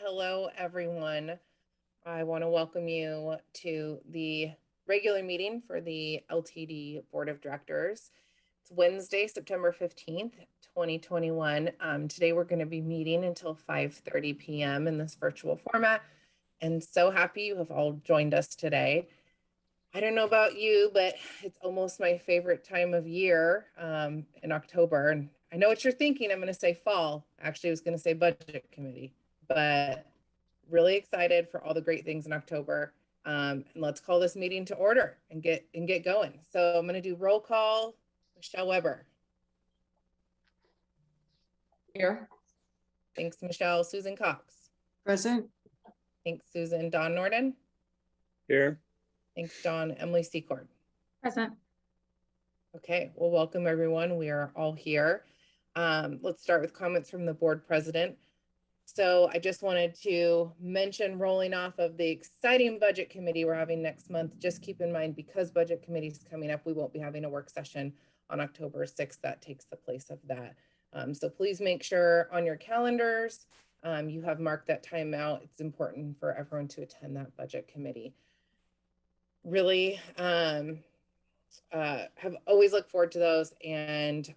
Hello, everyone. I want to welcome you to the regular meeting for the LTD Board of Directors. It's Wednesday, September 15th, 2021. Today, we're going to be meeting until 5:30 p.m. in this virtual format. And so happy you have all joined us today. I don't know about you, but it's almost my favorite time of year in October. And I know what you're thinking. I'm going to say fall. Actually, I was going to say budget committee, but really excited for all the great things in October. And let's call this meeting to order and get going. So I'm going to do roll call. Michelle Weber. Here. Thanks, Michelle. Susan Cox. Present. Thanks, Susan. Don Norden. Here. Thanks, Don. Emily Secord. Present. Okay, well, welcome everyone. We are all here. Let's start with comments from the board president. So I just wanted to mention rolling off of the exciting budget committee we're having next month. Just keep in mind, because budget committee is coming up, we won't be having a work session on October 6th. That takes the place of that. So please make sure on your calendars, you have marked that time out. It's important for everyone to attend that budget committee. Really have always looked forward to those, and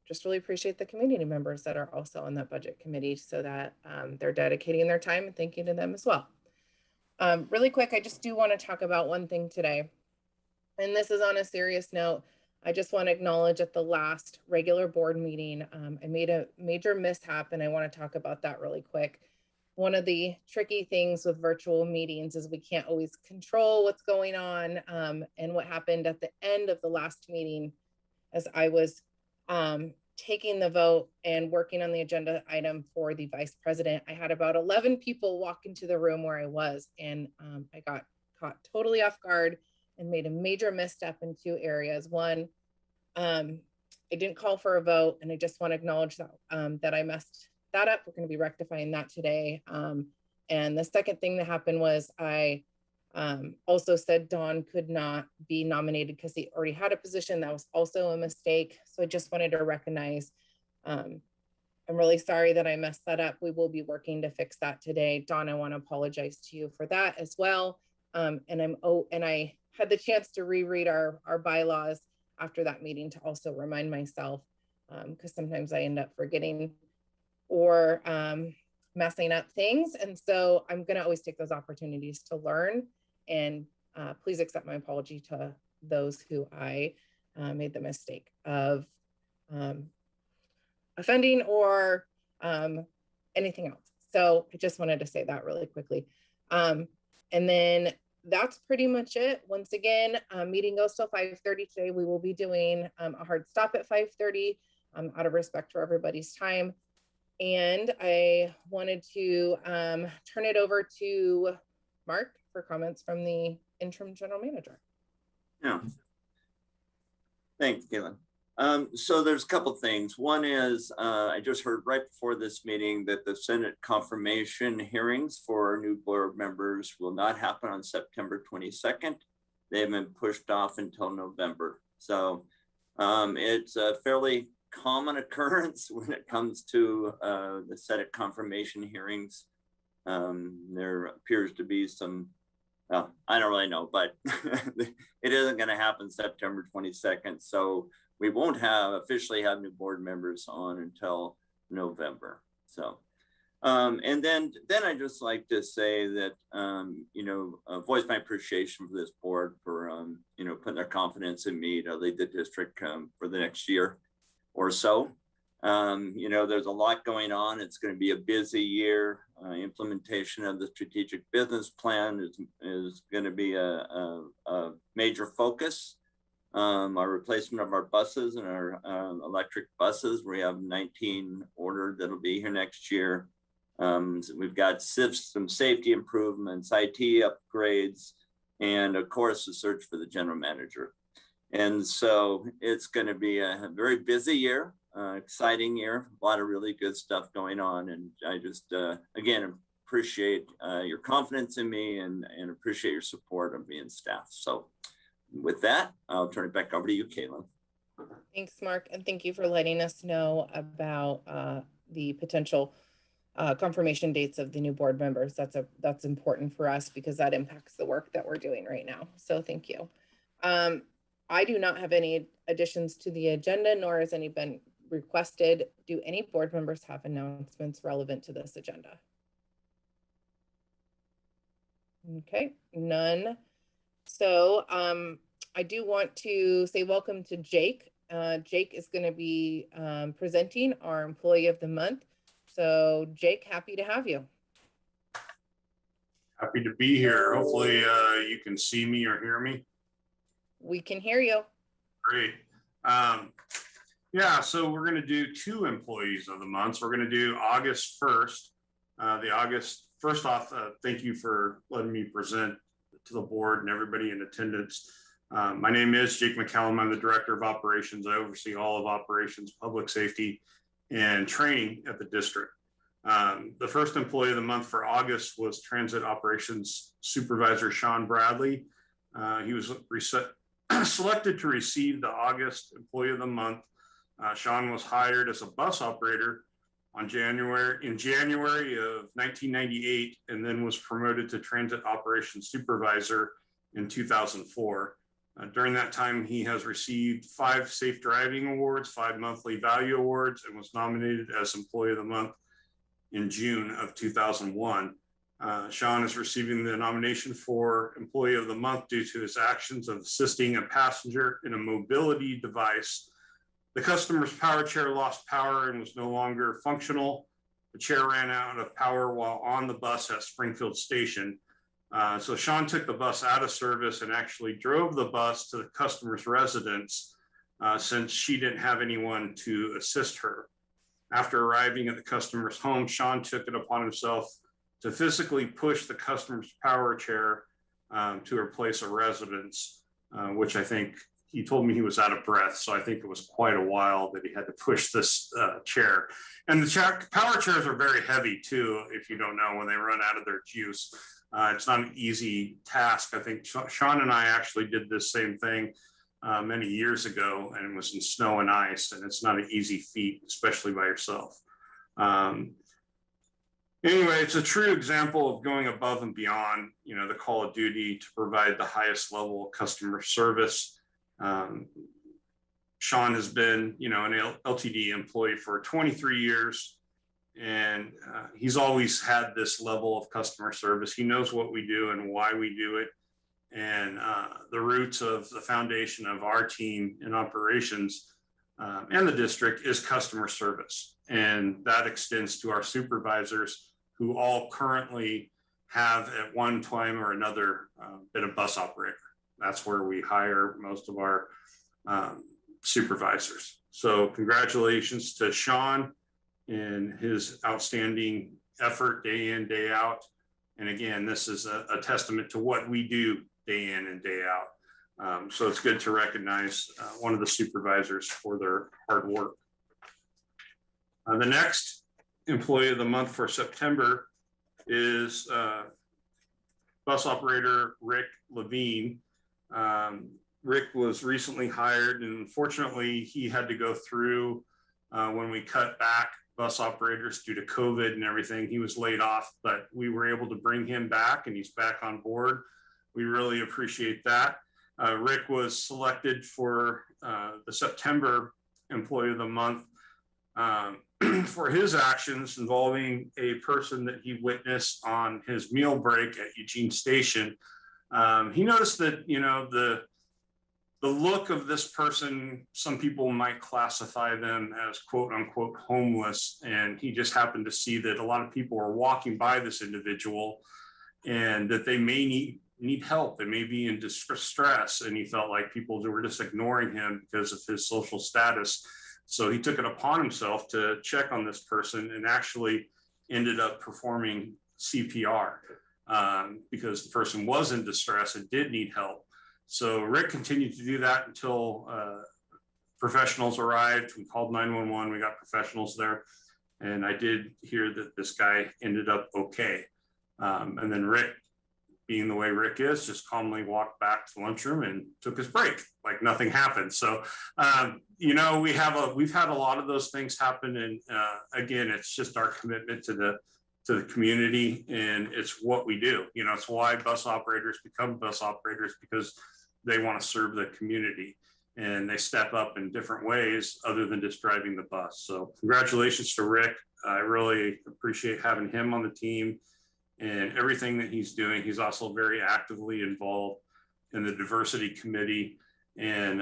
just really appreciate the community members that are also on that budget committee, so that they're dedicating their time, and thank you to them as well. Really quick, I just do want to talk about one thing today, and this is on a serious note. I just want to acknowledge at the last regular board meeting, I made a major mishap, and I want to talk about that really quick. One of the tricky things with virtual meetings is we can't always control what's going on. And what happened at the end of the last meeting, as I was taking the vote and working on the agenda item for the vice president, I had about 11 people walk into the room where I was, and I got caught totally off guard and made a major misstep in two areas. One, I didn't call for a vote, and I just want to acknowledge that, that I messed that up. We're going to be rectifying that today. And the second thing that happened was I also said Don could not be nominated because he already had a position. That was also a mistake. So I just wanted to recognize, I'm really sorry that I messed that up. We will be working to fix that today. Don, I want to apologize to you for that as well. And I had the chance to reread our bylaws after that meeting to also remind myself, because sometimes I end up forgetting or messing up things. And so I'm going to always take those opportunities to learn, and please accept my apology to those who I made the mistake of offending or anything else. So I just wanted to say that really quickly. And then that's pretty much it. Once again, meeting goes till 5:30 today. We will be doing a hard stop at 5:30 out of respect for everybody's time. And I wanted to turn it over to Mark for comments from the interim general manager. Yeah. Thanks, Caitlin. So there's a couple things. One is I just heard right before this meeting that the Senate confirmation hearings for new board members will not happen on September 22nd. They've been pushed off until November. So it's a fairly common occurrence when it comes to the Senate confirmation hearings. There appears to be some, well, I don't really know, but it isn't going to happen September 22nd. So we won't officially have new board members on until November. So, and then I just like to say that, voice my appreciation for this board for, putting their confidence in me to lead the district for the next year or so. There's a lot going on. It's going to be a busy year. Implementation of the strategic business plan is going to be a major focus. Our replacement of our buses and our electric buses, we have 19 ordered that'll be here next year. So we've got some safety improvements, IT upgrades, and of course, the search for the general manager. And so it's going to be a very busy year, exciting year, a lot of really good stuff going on. And I just, again, appreciate your confidence in me and appreciate your support of me and staff. So with that, I'll turn it back over to you, Caitlin. Thanks, Mark. And thank you for letting us know about the potential confirmation dates of the new board members. That's important for us because that impacts the work that we're doing right now. So thank you. I do not have any additions to the agenda, nor has any been requested. Do any board members have announcements relevant to this agenda? Okay, none. So I do want to say welcome to Jake. Jake is going to be presenting our Employee of the Month. So Jake, happy to have you. Happy to be here. Hopefully you can see me or hear me. We can hear you. Great. Yeah, so we're going to do 2 Employees of the Month. So we're going to do August 1st. First off, thank you for letting me present to the board and everybody in attendance. My name is Jake McCallum. I'm the Director of Operations. I oversee all of operations, public safety, and training at the district. The first Employee of the Month for August was Transit Operations Supervisor Sean Bradley. He was selected to receive the August Employee of the Month. Sean was hired as a bus operator in January of 1998, and then was promoted to Transit Operations Supervisor in 2004. During that time, he has received 5 Safe Driving Awards, 5 Monthly Value Awards, and was nominated as Employee of the Month in June of 2001. Sean is receiving the nomination for Employee of the Month due to his actions of assisting a passenger in a mobility device. The customer's power chair lost power and was no longer functional. The chair ran out of power while on the bus at Springfield Station. So Sean took the bus out of service and actually drove the bus to the customer's residence since she didn't have anyone to assist her. After arriving at the customer's home, Sean took it upon himself to physically push the customer's power chair to her place of residence, which I think he told me he was out of breath. So I think it was quite a while that he had to push this chair. And the power chairs are very heavy too, if you don't know, when they run out of their juice. It's not an easy task. I think Sean and I actually did this same thing many years ago, and it was in snow and ice, and it's not an easy feat, especially by yourself. Anyway, it's a true example of going above and beyond, the call of duty to provide the highest level of customer service. Sean has been, an LTD employee for 23 years, and he's always had this level of customer service. He knows what we do and why we do it. And the roots of the foundation of our team in operations and the district is customer service. And that extends to our supervisors, who all currently have at one time or another been a bus operator. That's where we hire most of our supervisors. So congratulations to Sean and his outstanding effort day in, day out. And again, this is a testament to what we do day in and day out. So it's good to recognize one of the supervisors for their hard work. The next Employee of the Month for September is bus operator Rick Levine. Rick was recently hired, and unfortunately he had to go through when we cut back bus operators due to COVID and everything. He was laid off, but we were able to bring him back, and he's back on board. We really appreciate that. Rick was selected for the September Employee of the Month for his actions involving a person that he witnessed on his meal break at Eugene Station. He noticed that, the look of this person, some people might classify them as quote unquote homeless. And he just happened to see that a lot of people are walking by this individual and that they may need help. They may be in distress. And he felt like people were just ignoring him because of his social status. So he took it upon himself to check on this person and actually ended up performing CPR because the person was in distress and did need help. So Rick continued to do that until professionals arrived. We called 911, we got professionals there. And I did hear that this guy ended up okay. And then Rick being the way Rick is, just calmly walked back to the lunchroom and took his break like nothing happened. So, you know, we've had a lot of those things happen. And again, it's just our commitment to the community, and it's what we do. You know, it's why bus operators become bus operators, because they want to serve the community and they step up in different ways other than just driving the bus. So congratulations to Rick. I really appreciate having him on the team and everything that he's doing. He's also very actively involved in the diversity committee, and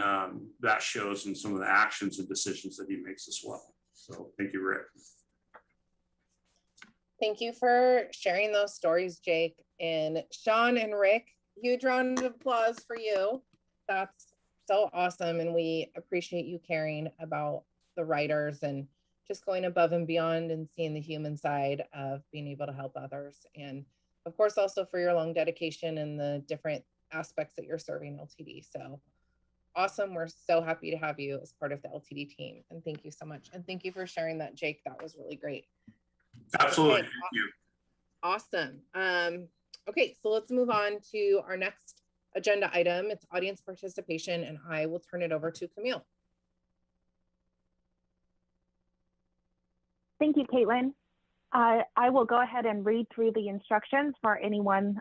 that shows in some of the actions and decisions that he makes as well. So thank you, Rick. Thank you for sharing those stories, Jake. And Sean and Rick, huge round of applause for you. That's so awesome. And we appreciate you caring about the writers and just going above and beyond and seeing the human side of being able to help others. And of course, also for your long dedication and the different aspects that you're serving LTD. So awesome. We're so happy to have you as part of the LTD team. And thank you so much. And thank you for sharing that, Jake. That was really great. Absolutely. Okay. Thank you. Awesome. Okay, so let's move on to our next agenda item. It's audience participation, and I will turn it over to Camille. Thank you, Caitlin. I will go ahead and read through the instructions for anyone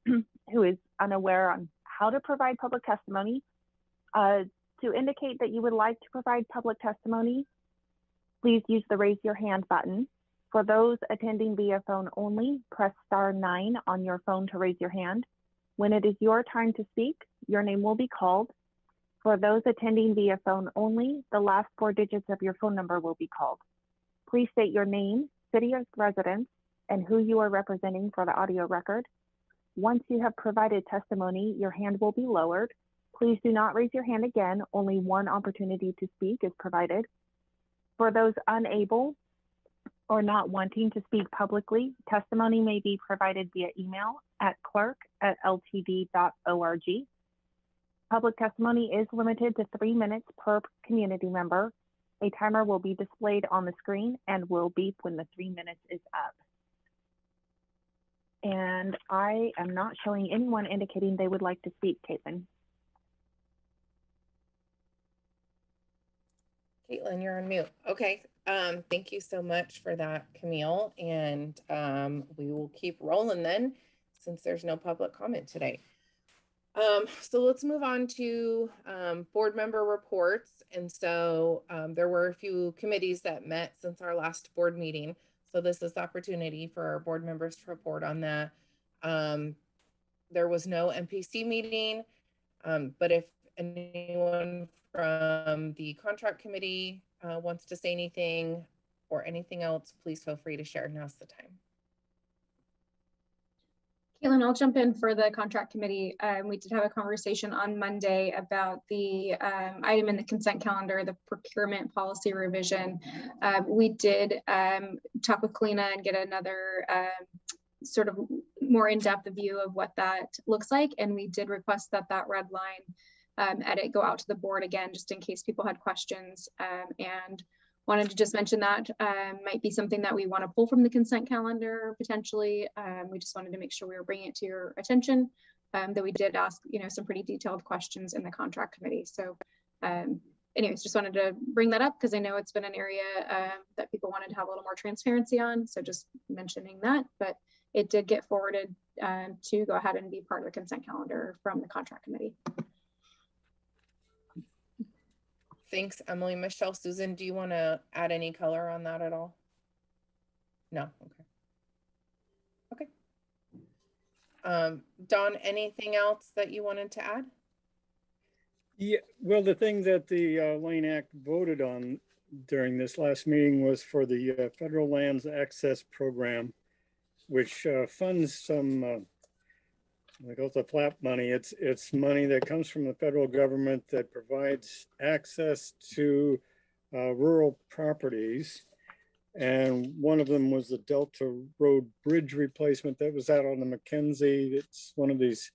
who is unaware on how to provide public testimony. To indicate that you would like to provide public testimony, please use the raise your hand button. For those attending via phone only, press *9 on your phone to raise your hand. When it is your time to speak, your name will be called. For those attending via phone only, the last 4 digits of your phone number will be called. Please state your name, city of residence, and who you are representing for the audio record. Once you have provided testimony, your hand will be lowered. Please do not raise your hand again. Only one opportunity to speak is provided. For those unable or not wanting to speak publicly, testimony may be provided via email at clerk@ltd.org. Public testimony is limited to 3 minutes per community member. A timer will be displayed on the screen and will beep when the 3 minutes is up. And I am not showing anyone indicating they would like to speak, Caitlin. Caitlin, you're on mute. Okay. Thank you so much for that, Camille. And we will keep rolling then, since there's no public comment today. So let's move on to board member reports. And so there were a few committees that met since our last board meeting. So this is the opportunity for our board members to report on that. There was no MPC meeting, but if anyone from the contract committee wants to say anything or anything else, please feel free to share. Now's the time. Caitlin, I'll jump in for the contract committee. We did have a conversation on Monday about the item in the consent calendar, the procurement policy revision. We did talk with Kalina and get another sort of more in-depth view of what that looks like. And we did request that that red line edit go out to the board again, just in case people had questions, and wanted to just mention that might be something that we want to pull from the consent calendar potentially. We just wanted to make sure we were bringing it to your attention, that we did ask, some pretty detailed questions in the contract committee. So anyways, just wanted to bring that up because I know it's been an area that people wanted to have a little more transparency on. So just mentioning that, but it did get forwarded to go ahead and be part of the consent calendar from the contract committee. Thanks, Emily. Michelle, Susan, do you want to add any color on that at all? No. Okay. Don, anything else that you wanted to add? Yeah, well, the thing that the Lane Act voted on during this last meeting was for the Federal Lands Access Program, which funds some, they call it the flap money. It's money that comes from the federal government that provides access to rural properties. And one of them was the Delta Road Bridge replacement that was out on the McKenzie. It's one of these,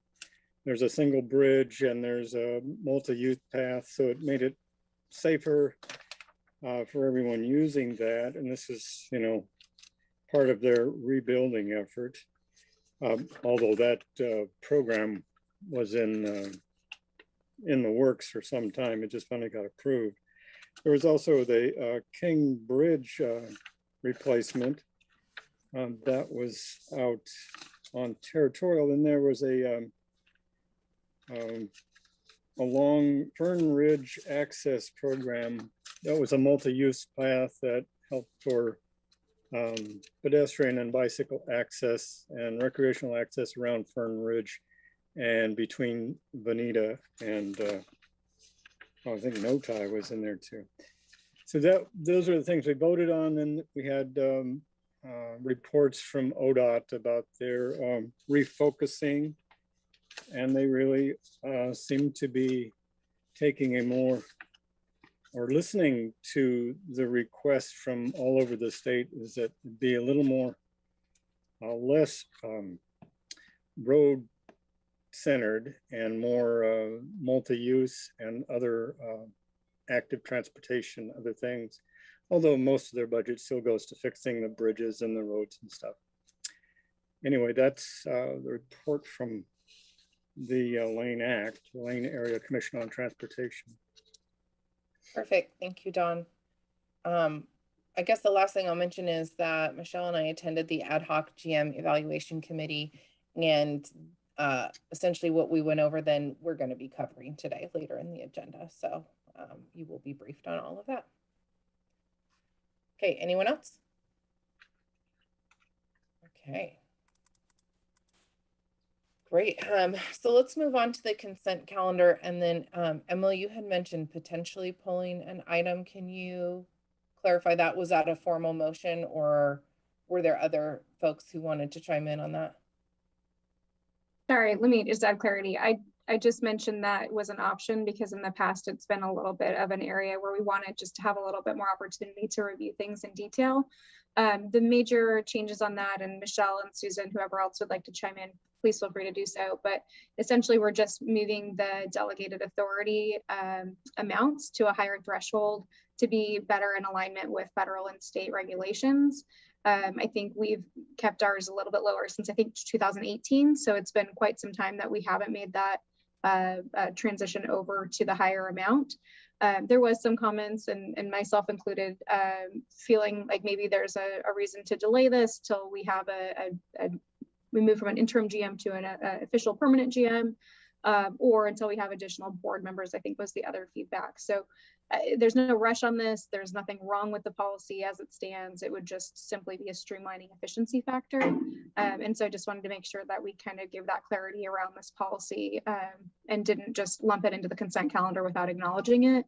there's a single bridge and there's a multi-use path. So it made it safer for everyone using that. And this is, part of their rebuilding effort. Although that program was in the works for some time, it just finally got approved. There was also the King Bridge replacement that was out on Territorial, and there was a long Fern Ridge access program that was a multi-use path that helped for pedestrian and bicycle access and recreational access around Fern Ridge and between Bonita and I think Notai was in there too. So those are the things we voted on. And we had reports from ODOT about their refocusing, and they really seem to be taking a more, or listening to the requests from all over the state, is that it'd be a little more, less road centered and more multi-use and other active transportation, other things. Although most of their budget still goes to fixing the bridges and the roads and stuff. Anyway, that's the report from the Lane Act, Lane Area Commission on Transportation. Perfect. Thank you, Don. I guess the last thing I'll mention is that Michelle and I attended the ad hoc GM evaluation committee, and essentially what we went over then we're going to be covering today later in the agenda. So you will be briefed on all of that. Okay, anyone else? Okay. Great. So let's move on to the consent calendar. And then Emily, you had mentioned potentially pulling an item. Can you clarify that? Was that a formal motion, or were there other folks who wanted to chime in on that? Sorry, let me just add clarity. I just mentioned that was an option because in the past it's been a little bit of an area where we wanted just to have a little bit more opportunity to review things in detail. The major changes on that, and Michelle and Susan, whoever else would like to chime in, please feel free to do so. But essentially we're just moving the delegated authority amounts to a higher threshold to be better in alignment with federal and state regulations. I think we've kept ours a little bit lower since I think 2018. So it's been quite some time that we haven't made that transition over to the higher amount. There was some comments, and myself included, feeling like maybe there's a reason to delay this till we have we move from an interim GM to an official permanent GM, or until we have additional board members, I think was the other feedback. So there's no rush on this. There's nothing wrong with the policy as it stands. It would just simply be a streamlining efficiency factor. And so I just wanted to make sure that we kind of give that clarity around this policy and didn't just lump it into the consent calendar without acknowledging it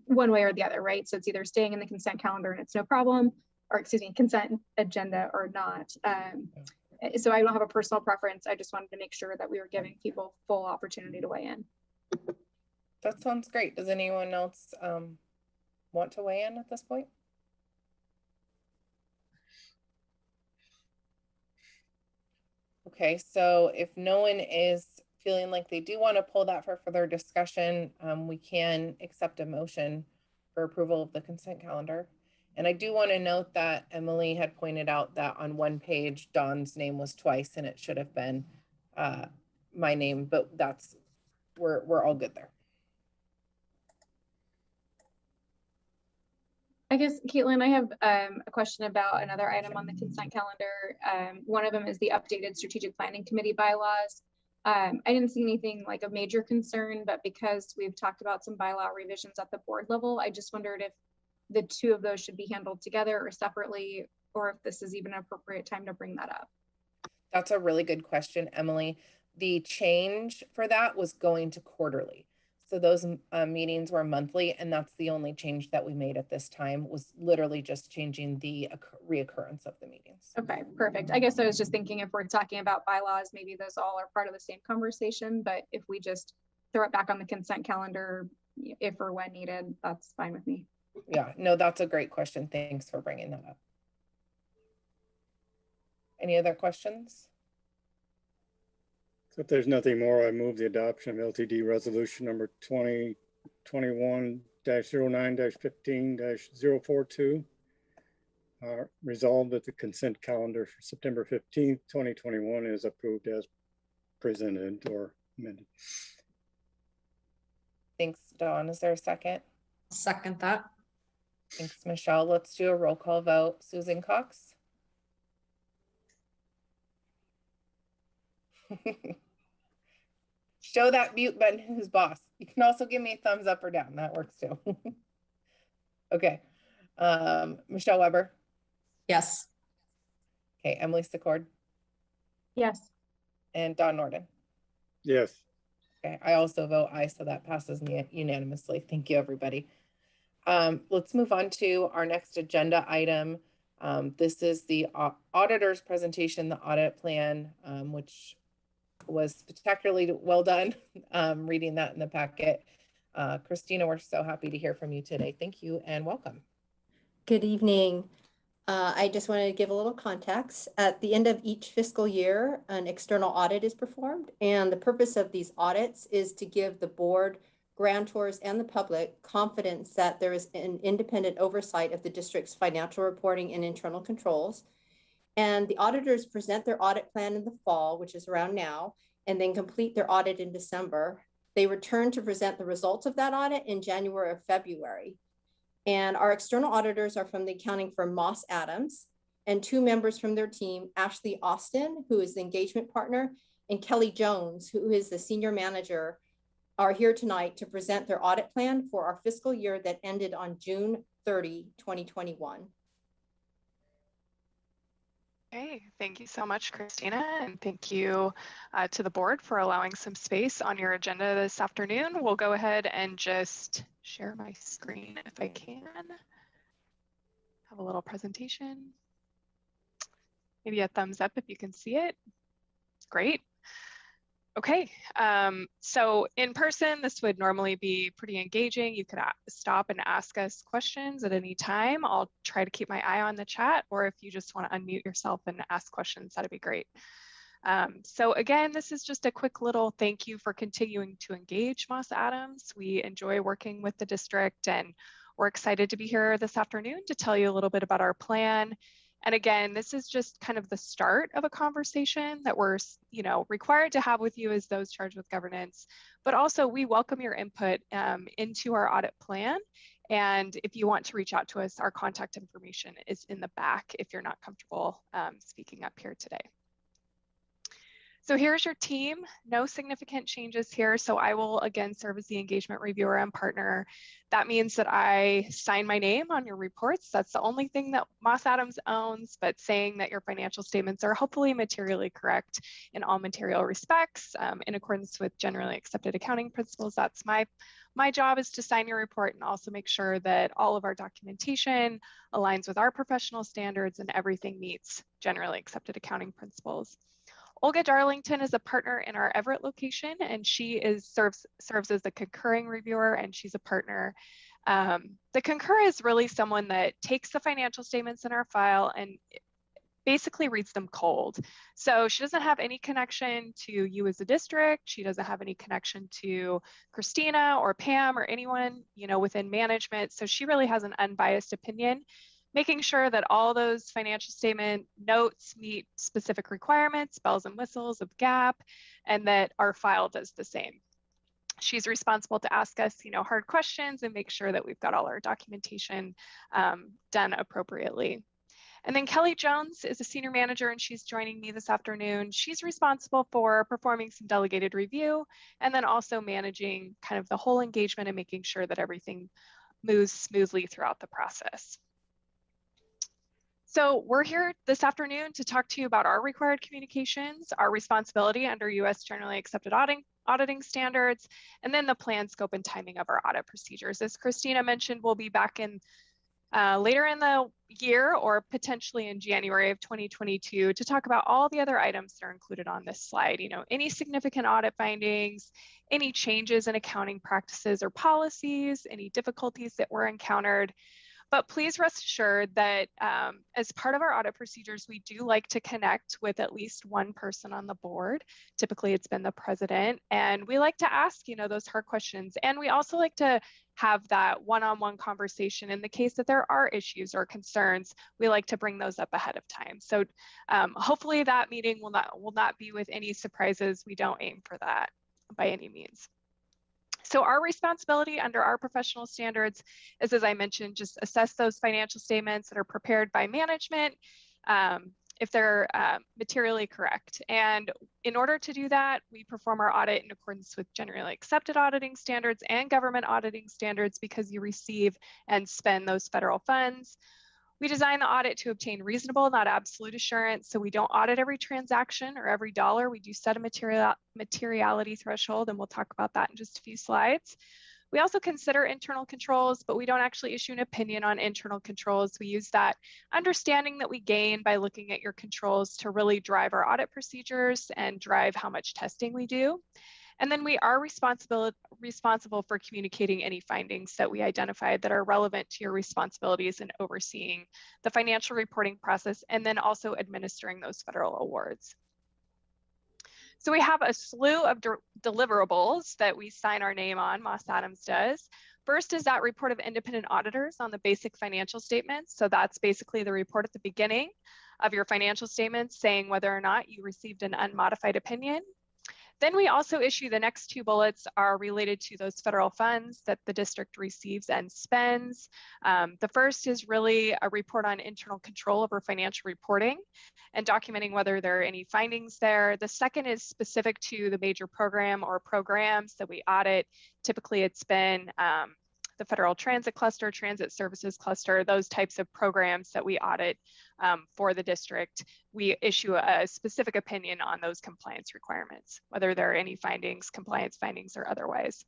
one way or the other, right? So it's either staying in the consent calendar and it's no problem, or excuse me, consent agenda or not. So I don't have a personal preference. I just wanted to make sure that we were giving people full opportunity to weigh in. That sounds great. Does anyone else want to weigh in at this point? Okay, so if no one is feeling like they do want to pull that for further discussion, we can accept a motion for approval of the consent calendar. And I do want to note that Emily had pointed out that on one page, Dawn's name was twice, and it should have been my name, but that's, we're all good there. I guess, Caitlin, I have a question about another item on the consent calendar. One of them is the updated strategic planning committee bylaws. I didn't see anything like a major concern, but because we've talked about some bylaw revisions at the board level, I just wondered if the two of those should be handled together or separately, or if this is even an appropriate time to bring that up. That's a really good question, Emily. The change for that was going to quarterly. So those meetings were monthly, and that's the only change that we made at this time, was literally just changing the reoccurrence of the meetings. Okay, perfect. I guess I was just thinking if we're talking about bylaws, maybe those all are part of the same conversation, but if we just throw it back on the consent calendar, if or when needed, that's fine with me. Yeah, no, that's a great question. Thanks for bringing that up. Any other questions? So if there's nothing more, I move the adoption of LTD resolution number 2021-09-15-042, Resolved that the consent calendar for September 15th, 2021 is approved as presented or amended. Thanks, Dawn. Is there a second? Second that. Thanks, Michelle. Let's do a roll call vote. Susan Cox? Show that mute button who's boss. You can also give me a thumbs up or down. That works too. Okay. Michelle Weber? Yes. Okay, Emily Secord Yes. and Don Norden. Yes. Okay, I also vote aye, so that passes unanimously. Thank you, everybody. Let's move on to our next agenda item. This is the auditor's presentation, the audit plan, which was spectacularly well done. Reading that in the packet. Christina, we're so happy to hear from you today. Thank you and welcome. Good evening. I just wanted to give a little context. At the end of each fiscal year, an external audit is performed, and the purpose of these audits is to give the board, grantors, and the public confidence that there is an independent oversight of the district's financial reporting and internal controls. And the auditors present their audit plan in the fall, which is around now, and then complete their audit in December. They return to present the results of that audit in January or February. And our external auditors are from the accounting firm Moss Adams, and 2 members from their team, Ashley Austin, who is the engagement partner, and Kelly Jones, who is the senior manager, are here tonight to present their audit plan for our fiscal year that ended on June 30, 2021. Okay, thank you so much, Christina, and thank you to the board for allowing some space on your agenda this afternoon. We'll go ahead and just share my screen if I can. Have a little presentation. Maybe a thumbs up if you can see it. Great. Okay, so in person, this would normally be pretty engaging. You could stop and ask us questions at any time. I'll try to keep my eye on the chat, or if you just want to unmute yourself and ask questions, that'd be great. So again, this is just a quick little thank you for continuing to engage Moss Adams. We enjoy working with the district, and we're excited to be here this afternoon to tell you a little bit about our plan. And again, this is just kind of the start of a conversation that we're, required to have with you as those charged with governance. But also, we welcome your input into our audit plan. And if you want to reach out to us, our contact information is in the back if you're not comfortable speaking up here today. So here's your team. No significant changes here. So I will again serve as the engagement reviewer and partner. That means that I sign my name on your reports. That's the only thing that Moss Adams owns, but saying that your financial statements are hopefully materially correct in all material respects in accordance with generally accepted accounting principles. That's my job, is to sign your report and also make sure that all of our documentation aligns with our professional standards and everything meets generally accepted accounting principles. Olga Darlington is a partner in our Everett location, and she serves as the concurring reviewer, and she's a partner. The concur is really someone that takes the financial statements in our file and basically reads them cold. So she doesn't have any connection to you as a district. She doesn't have any connection to Christina or Pam or anyone, within management. So she really has an unbiased opinion, making sure that all those financial statement notes meet specific requirements, bells and whistles of GAAP, and that our file does the same. She's responsible to ask us, hard questions and make sure that we've got all our documentation done appropriately. And then Kelly Jones is a senior manager, and she's joining me this afternoon. She's responsible for performing some delegated review and then also managing kind of the whole engagement and making sure that everything moves smoothly throughout the process. So we're here this afternoon to talk to you about our required communications, our responsibility under US generally accepted auditing standards, and then the plan, scope, and timing of our audit procedures. As Christina mentioned, we'll be back in later in the year or potentially in January of 2022 to talk about all the other items that are included on this slide. Any significant audit findings, any changes in accounting practices or policies, any difficulties that were encountered. But please rest assured that as part of our audit procedures, we do like to connect with at least one person on the board. Typically, it's been the president. And we like to ask, those hard questions. And we also like to have that one-on-one conversation. In the case that there are issues or concerns, we like to bring those up ahead of time. So hopefully that meeting will not be with any surprises. We don't aim for that by any means. So our responsibility under our professional standards is, as I mentioned, just assess those financial statements that are prepared by management if they're materially correct. And in order to do that, we perform our audit in accordance with generally accepted auditing standards and government auditing standards because you receive and spend those federal funds. We design the audit to obtain reasonable, not absolute assurance. So we don't audit every transaction or every dollar. We do set a materiality threshold, and we'll talk about that in just a few slides. We also consider internal controls, but we don't actually issue an opinion on internal controls. We use that understanding that we gain by looking at your controls to really drive our audit procedures and drive how much testing we do. And then we are responsible for communicating any findings that we identified that are relevant to your responsibilities in overseeing the financial reporting process and then also administering those federal awards. So we have a slew of deliverables that we sign our name on, Moss Adams does. First is that report of independent auditors on the basic financial statements. So that's basically the report at the beginning of your financial statements saying whether or not you received an unmodified opinion. Then we also issue the next two bullets are related to those federal funds that the district receives and spends. The first is really a report on internal control over financial reporting and documenting whether there are any findings there. The second is specific to the major program or programs that we audit. Typically, it's been the Federal Transit Cluster, Transit Services Cluster, those types of programs that we audit for the district. We issue a specific opinion on those compliance requirements, whether there are any findings, compliance findings, or otherwise.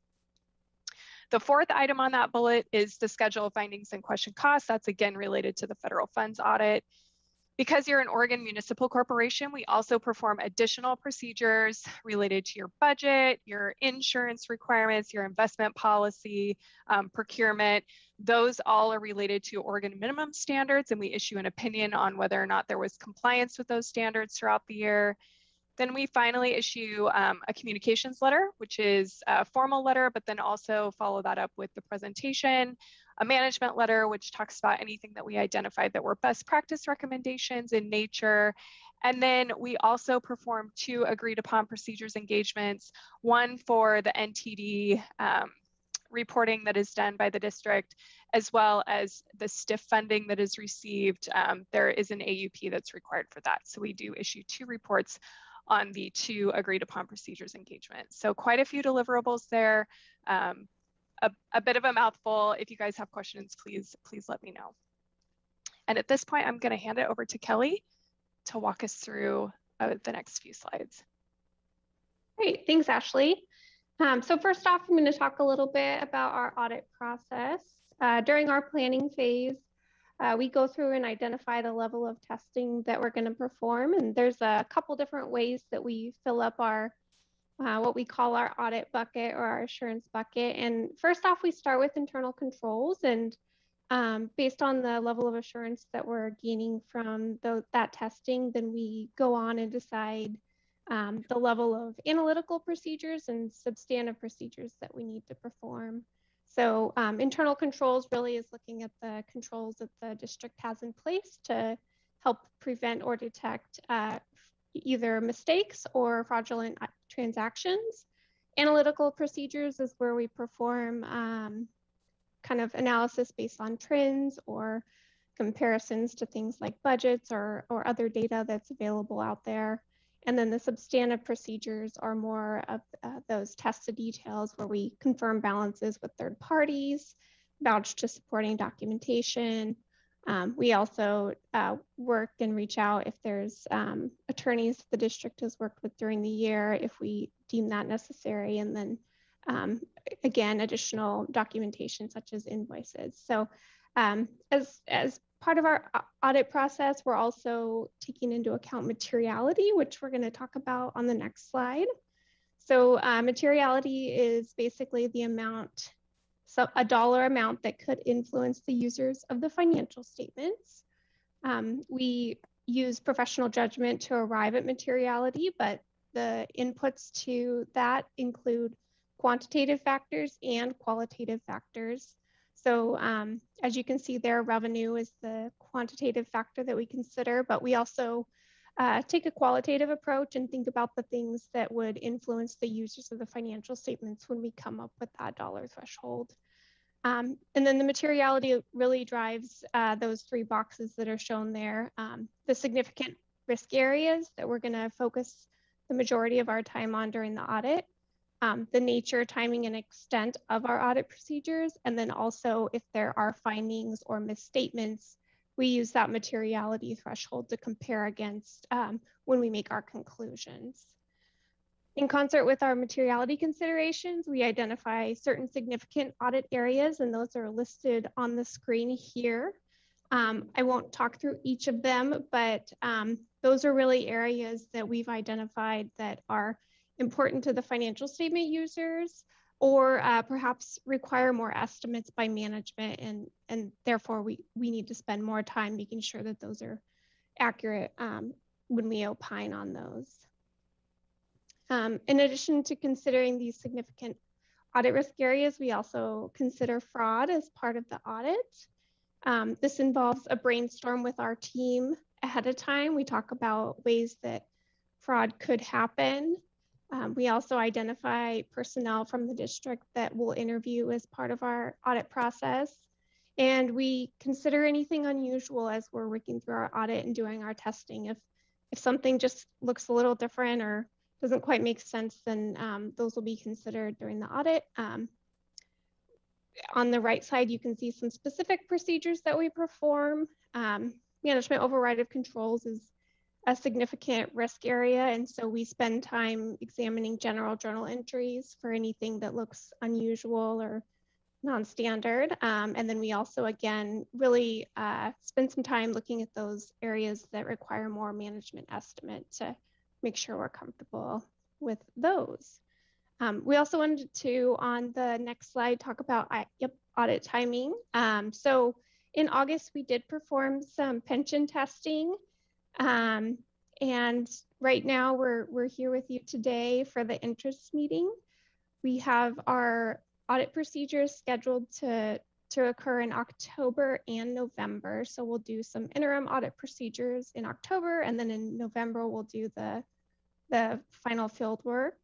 The fourth item on that bullet is the schedule of findings and question costs. That's again related to the federal funds audit. Because you're an Oregon municipal corporation, we also perform additional procedures related to your budget, your insurance requirements, your investment policy, procurement. Those all are related to Oregon minimum standards, and we issue an opinion on whether or not there was compliance with those standards throughout the year. Then we finally issue a communications letter, which is a formal letter, but then also follow that up with the presentation, a management letter, which talks about anything that we identified that were best practice recommendations in nature. And then we also perform 2 agreed upon procedures engagements, one for the NTD reporting that is done by the district, as well as the STIF funding that is received. There is an AUP that's required for that. So we do issue 2 reports on the 2 agreed upon procedures engagements. So quite a few deliverables there. A bit of a mouthful. If you guys have questions, please let me know. And at this point, I'm going to hand it over to Kelly to walk us through the next few slides. Great, thanks, Ashley. So first off, I'm going to talk a little bit about our audit process. During our planning phase, we go through and identify the level of testing that we're going to perform. And there's a couple different ways that we fill up our what we call our audit bucket or our assurance bucket. And first off, we start with internal controls, and based on the level of assurance that we're gaining from that testing, then we go on and decide the level of analytical procedures and substantive procedures that we need to perform. So internal controls really is looking at the controls that the district has in place to help prevent or detect either mistakes or fraudulent transactions. Analytical procedures is where we perform kind of analysis based on trends or comparisons to things like budgets or other data that's available out there. And then the substantive procedures are more of those tested details where we confirm balances with third parties, vouch to supporting documentation. We also work and reach out if there's attorneys the district has worked with during the year, if we deem that necessary. And then again, additional documentation such as invoices. So as part of our audit process, we're also taking into account materiality, which we're going to talk about on the next slide. So materiality is basically the amount a dollar amount that could influence the users of the financial statements. We use professional judgment to arrive at materiality, but the inputs to that include quantitative factors and qualitative factors. So as you can see there, revenue is the quantitative factor that we consider, but we also take a qualitative approach and think about the things that would influence the users of the financial statements when we come up with that dollar threshold. And then the materiality really drives those 3 boxes that are shown there. The significant risk areas that we're going to focus the majority of our time on during the audit, the nature, timing, and extent of our audit procedures, and then also if there are findings or misstatements, we use that materiality threshold to compare against when we make our conclusions. In concert with our materiality considerations, we identify certain significant audit areas, and those are listed on the screen here. I won't talk through each of them, but those are really areas that we've identified that are important to the financial statement users, or perhaps require more estimates by management, and therefore we need to spend more time making sure that those are accurate when we opine on those. In addition to considering these significant audit risk areas, we also consider fraud as part of the audit. This involves a brainstorm with our team ahead of time. We talk about ways that fraud could happen. We also identify personnel from the district that we'll interview as part of our audit process. And we consider anything unusual as we're working through our audit and doing our testing. If something just looks a little different or doesn't quite make sense, then those will be considered during the audit. On the right side, you can see some specific procedures that we perform. Management override of controls is a significant risk area, and so we spend time examining general journal entries for anything that looks unusual or non-standard. And then we also, again, really spend some time looking at those areas that require more management estimate to make sure we're comfortable with those. We also wanted to, on the next slide, talk about audit timing. So in August, we did perform some pension testing. And right now we're here with you today for the interest meeting. We have our audit procedures scheduled to occur in October and November. So we'll do some interim audit procedures in October, and then in November, we'll do the final field work.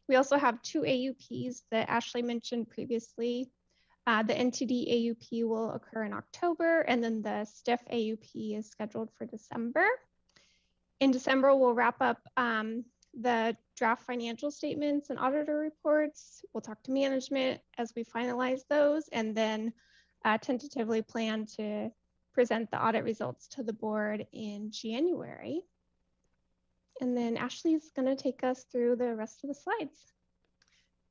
We also have 2 AUPs that Ashley mentioned previously. The NTD AUP will occur in October, and then the STIF AUP is scheduled for December. In December, we'll wrap up the draft financial statements and auditor reports. We'll talk to management as we finalize those, and then tentatively plan to present the audit results to the board in January. And then Ashley's going to take us through the rest of the slides.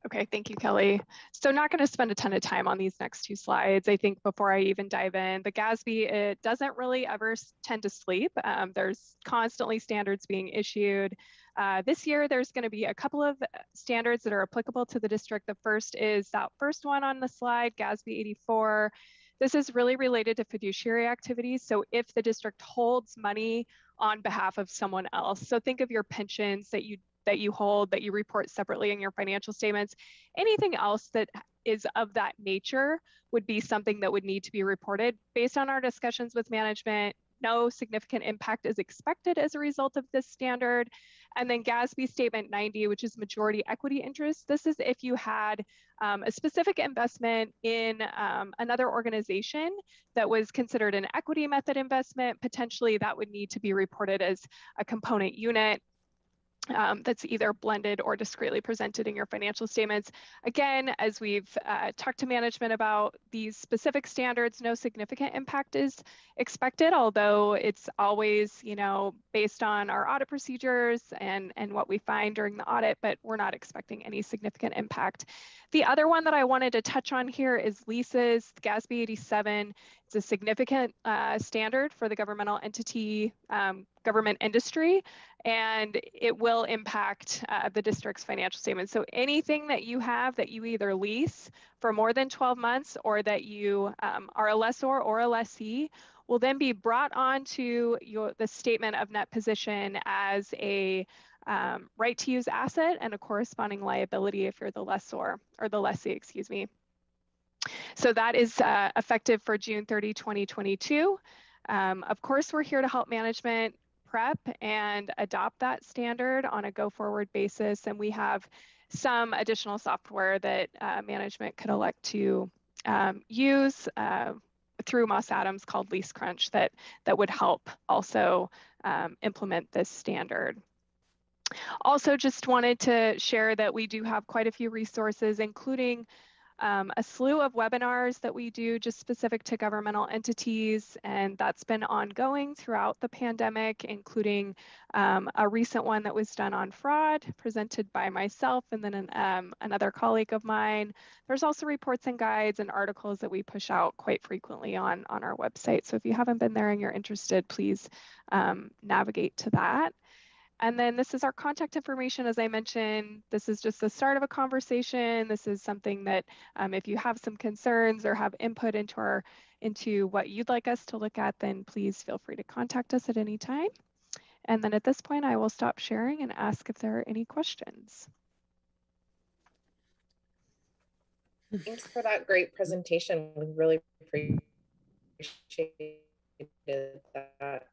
Okay, thank you, Kelly. So not going to spend a ton of time on these next 2 slides. I think before I even dive in, the GASB, it doesn't really ever tend to sleep. There's constantly standards being issued. This year, there's going to be a couple of standards that are applicable to the district. The first is that first one on the slide, GASB 84. This is really related to fiduciary activities. So if the district holds money on behalf of someone else, so think of your pensions that you hold, that you report separately in your financial statements. Anything else that is of that nature would be something that would need to be reported. Based on our discussions with management, no significant impact is expected as a result of this standard. And then GASB Statement 90, which is majority equity interest. This is if you had a specific investment in another organization that was considered an equity method investment, potentially that would need to be reported as a component unit. That's either blended or discretely presented in your financial statements. Again, as we've talked to management about these specific standards, no significant impact is expected, although it's always, based on our audit procedures and what we find during the audit, but we're not expecting any significant impact. The other one that I wanted to touch on here is leases, GASB 87. It's a significant standard for the governmental entity government industry, and it will impact the district's financial statements. So anything that you have that you either lease for more than 12 months or that you are a lessor or a lessee will then be brought onto the statement of net position as a right to use asset and a corresponding liability if you're the lessor or the lessee, excuse me. So that is effective for June 30, 2022. Of course, we're here to help management prep and adopt that standard on a go-forward basis. And we have some additional software that management could elect to use through Moss Adams called Lease Crunch that would help also implement this standard. Also, just wanted to share that we do have quite a few resources, including a slew of webinars that we do just specific to governmental entities, and that's been ongoing throughout the pandemic, including a recent one that was done on fraud presented by myself and then another colleague of mine. There's also reports and guides and articles that we push out quite frequently on our website. So if you haven't been there and you're interested, please navigate to that. And then this is our contact information. As I mentioned, this is just the start of a conversation. This is something that if you have some concerns or have input into what you'd like us to look at, then please feel free to contact us at any time. And then at this point, I will stop sharing and ask if there are any questions. Thanks for that great presentation. We really appreciated that.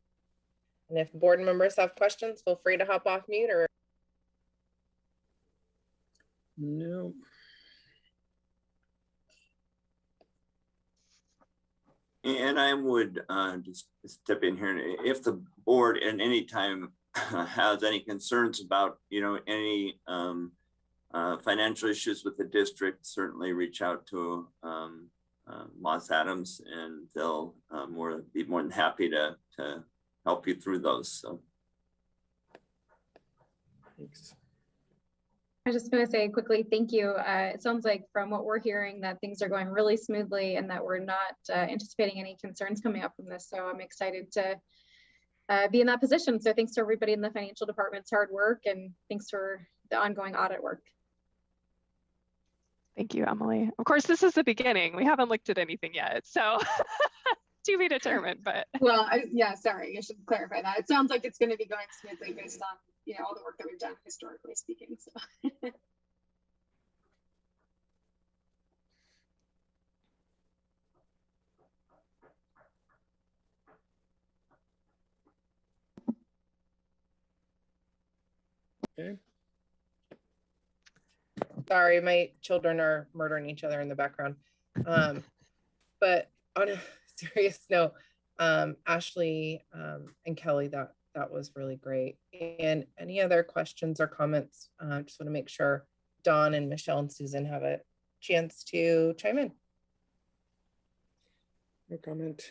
And if board members have questions, feel free to hop off mute or. No. And I would just step in here. If the board at any time has any concerns about, any financial issues with the district, certainly reach out to Moss Adams, and they'll be more than happy to help you through those. So Thanks. I was just going to say quickly, thank you. It sounds like from what we're hearing that things are going really smoothly and that we're not anticipating any concerns coming up from this. So I'm excited to be in that position. So thanks to everybody in the financial department's hard work, and thanks for the ongoing audit work. Thank you, Emily. Of course, this is the beginning. We haven't looked at anything yet, so to be determined, but. Well, yeah, sorry, I should clarify that. It sounds like it's going to be going smoothly based on, all the work that we've done historically speaking. So. Okay. Sorry, my children are murdering each other in the background. But on a serious note, Ashley and Kelly, that was really great. And any other questions or comments? Just want to make sure Dawn and Michelle and Susan have a chance to chime in. No comment.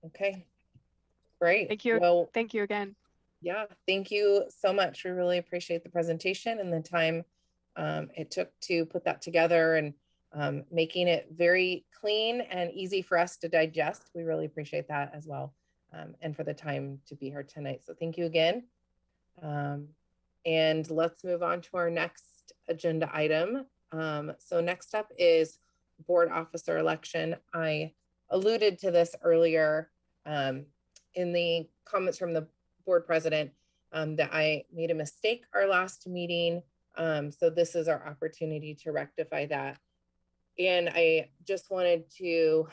Okay, great. Thank you. Well, thank you again. Yeah, thank you so much. We really appreciate the presentation and the time it took to put that together, and making it very clean and easy for us to digest. We really appreciate that as well, and for the time to be here tonight. So thank you again. And let's move on to our next agenda item. So next up is board officer election. I alluded to this earlier in the comments from the board president, that I made a mistake our last meeting. So this is our opportunity to rectify that. And I just wanted to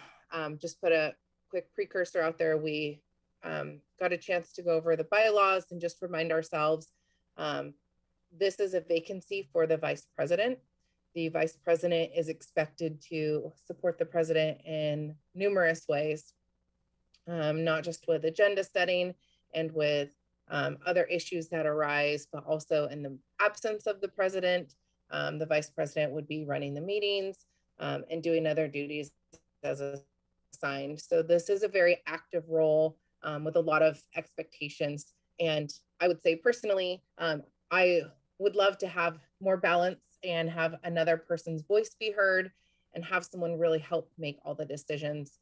just put a quick precursor out there. We got a chance to go over the bylaws and just remind ourselves, this is a vacancy for the vice president. The vice president is expected to support the president in numerous ways, not just with agenda setting and with other issues that arise, but also in the absence of the president, the vice president would be running the meetings and doing other duties as assigned. So this is a very active role with a lot of expectations. And I would say personally, I would love to have more balance and have another person's voice be heard and have someone really help make all the decisions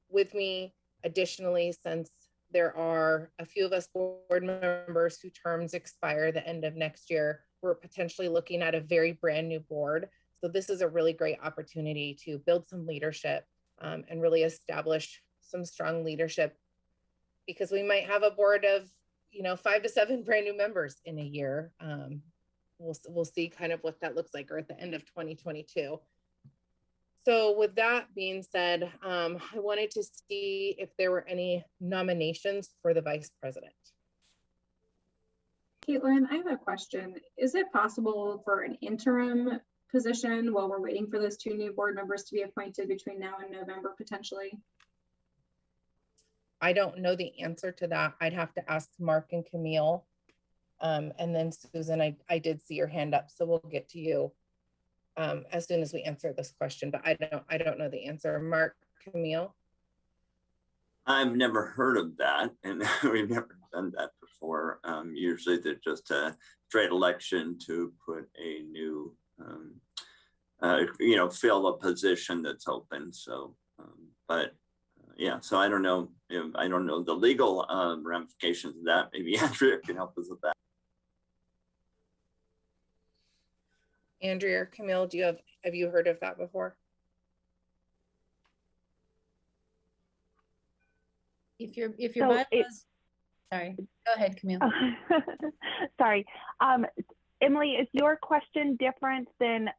with me Additionally, since there are a few of us board members whose terms expire the end of next year, we're potentially looking at a very brand new board. So this is a really great opportunity to build some leadership and really establish some strong leadership, because we might have a board of, 5 to 7 brand new members in a year. We'll see kind of what that looks like, or at the end of 2022. So with that being said, I wanted to see if there were any nominations for the vice president. Caitlin, I have a question. Is it possible for an interim position while we're waiting for those 2 new board members to be appointed between now and November potentially? I don't know the answer to that. I'd have to ask Mark and Camille. And then Susan, I did see your hand up, so we'll get to you as soon as we answer this question, but I don't know the answer. Mark, Camille? I've never heard of that, and we've never done that before. Usually they're just a straight election to put a new, fill a position that's open. So, yeah, so I don't know. I don't know the legal ramifications of that. Maybe Andrea can help us with that. Andrea or Camille, have you heard of that before? If your So bylaws, sorry, go ahead, Camille. Sorry. Emily, is your question different than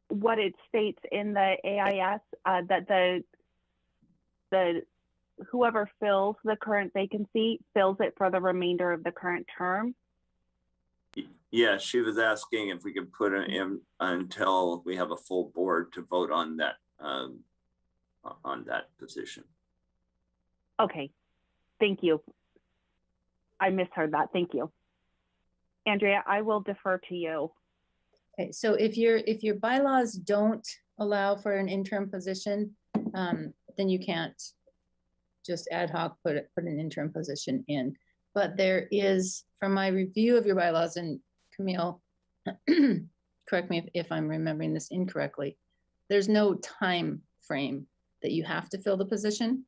what it states in the AIS, that the whoever fills the current vacancy fills it for the remainder of the current term? Yeah, she was asking if we could put it in until we have a full board to vote on that position. Okay, thank you. I misheard that. Thank you. Andrea, I will defer to you. Okay, so if your bylaws don't allow for an interim position, then you can't just ad hoc put an interim position in. But there is, from my review of your bylaws, and Camille, correct me if I'm remembering this incorrectly, there's no time frame that you have to fill the position.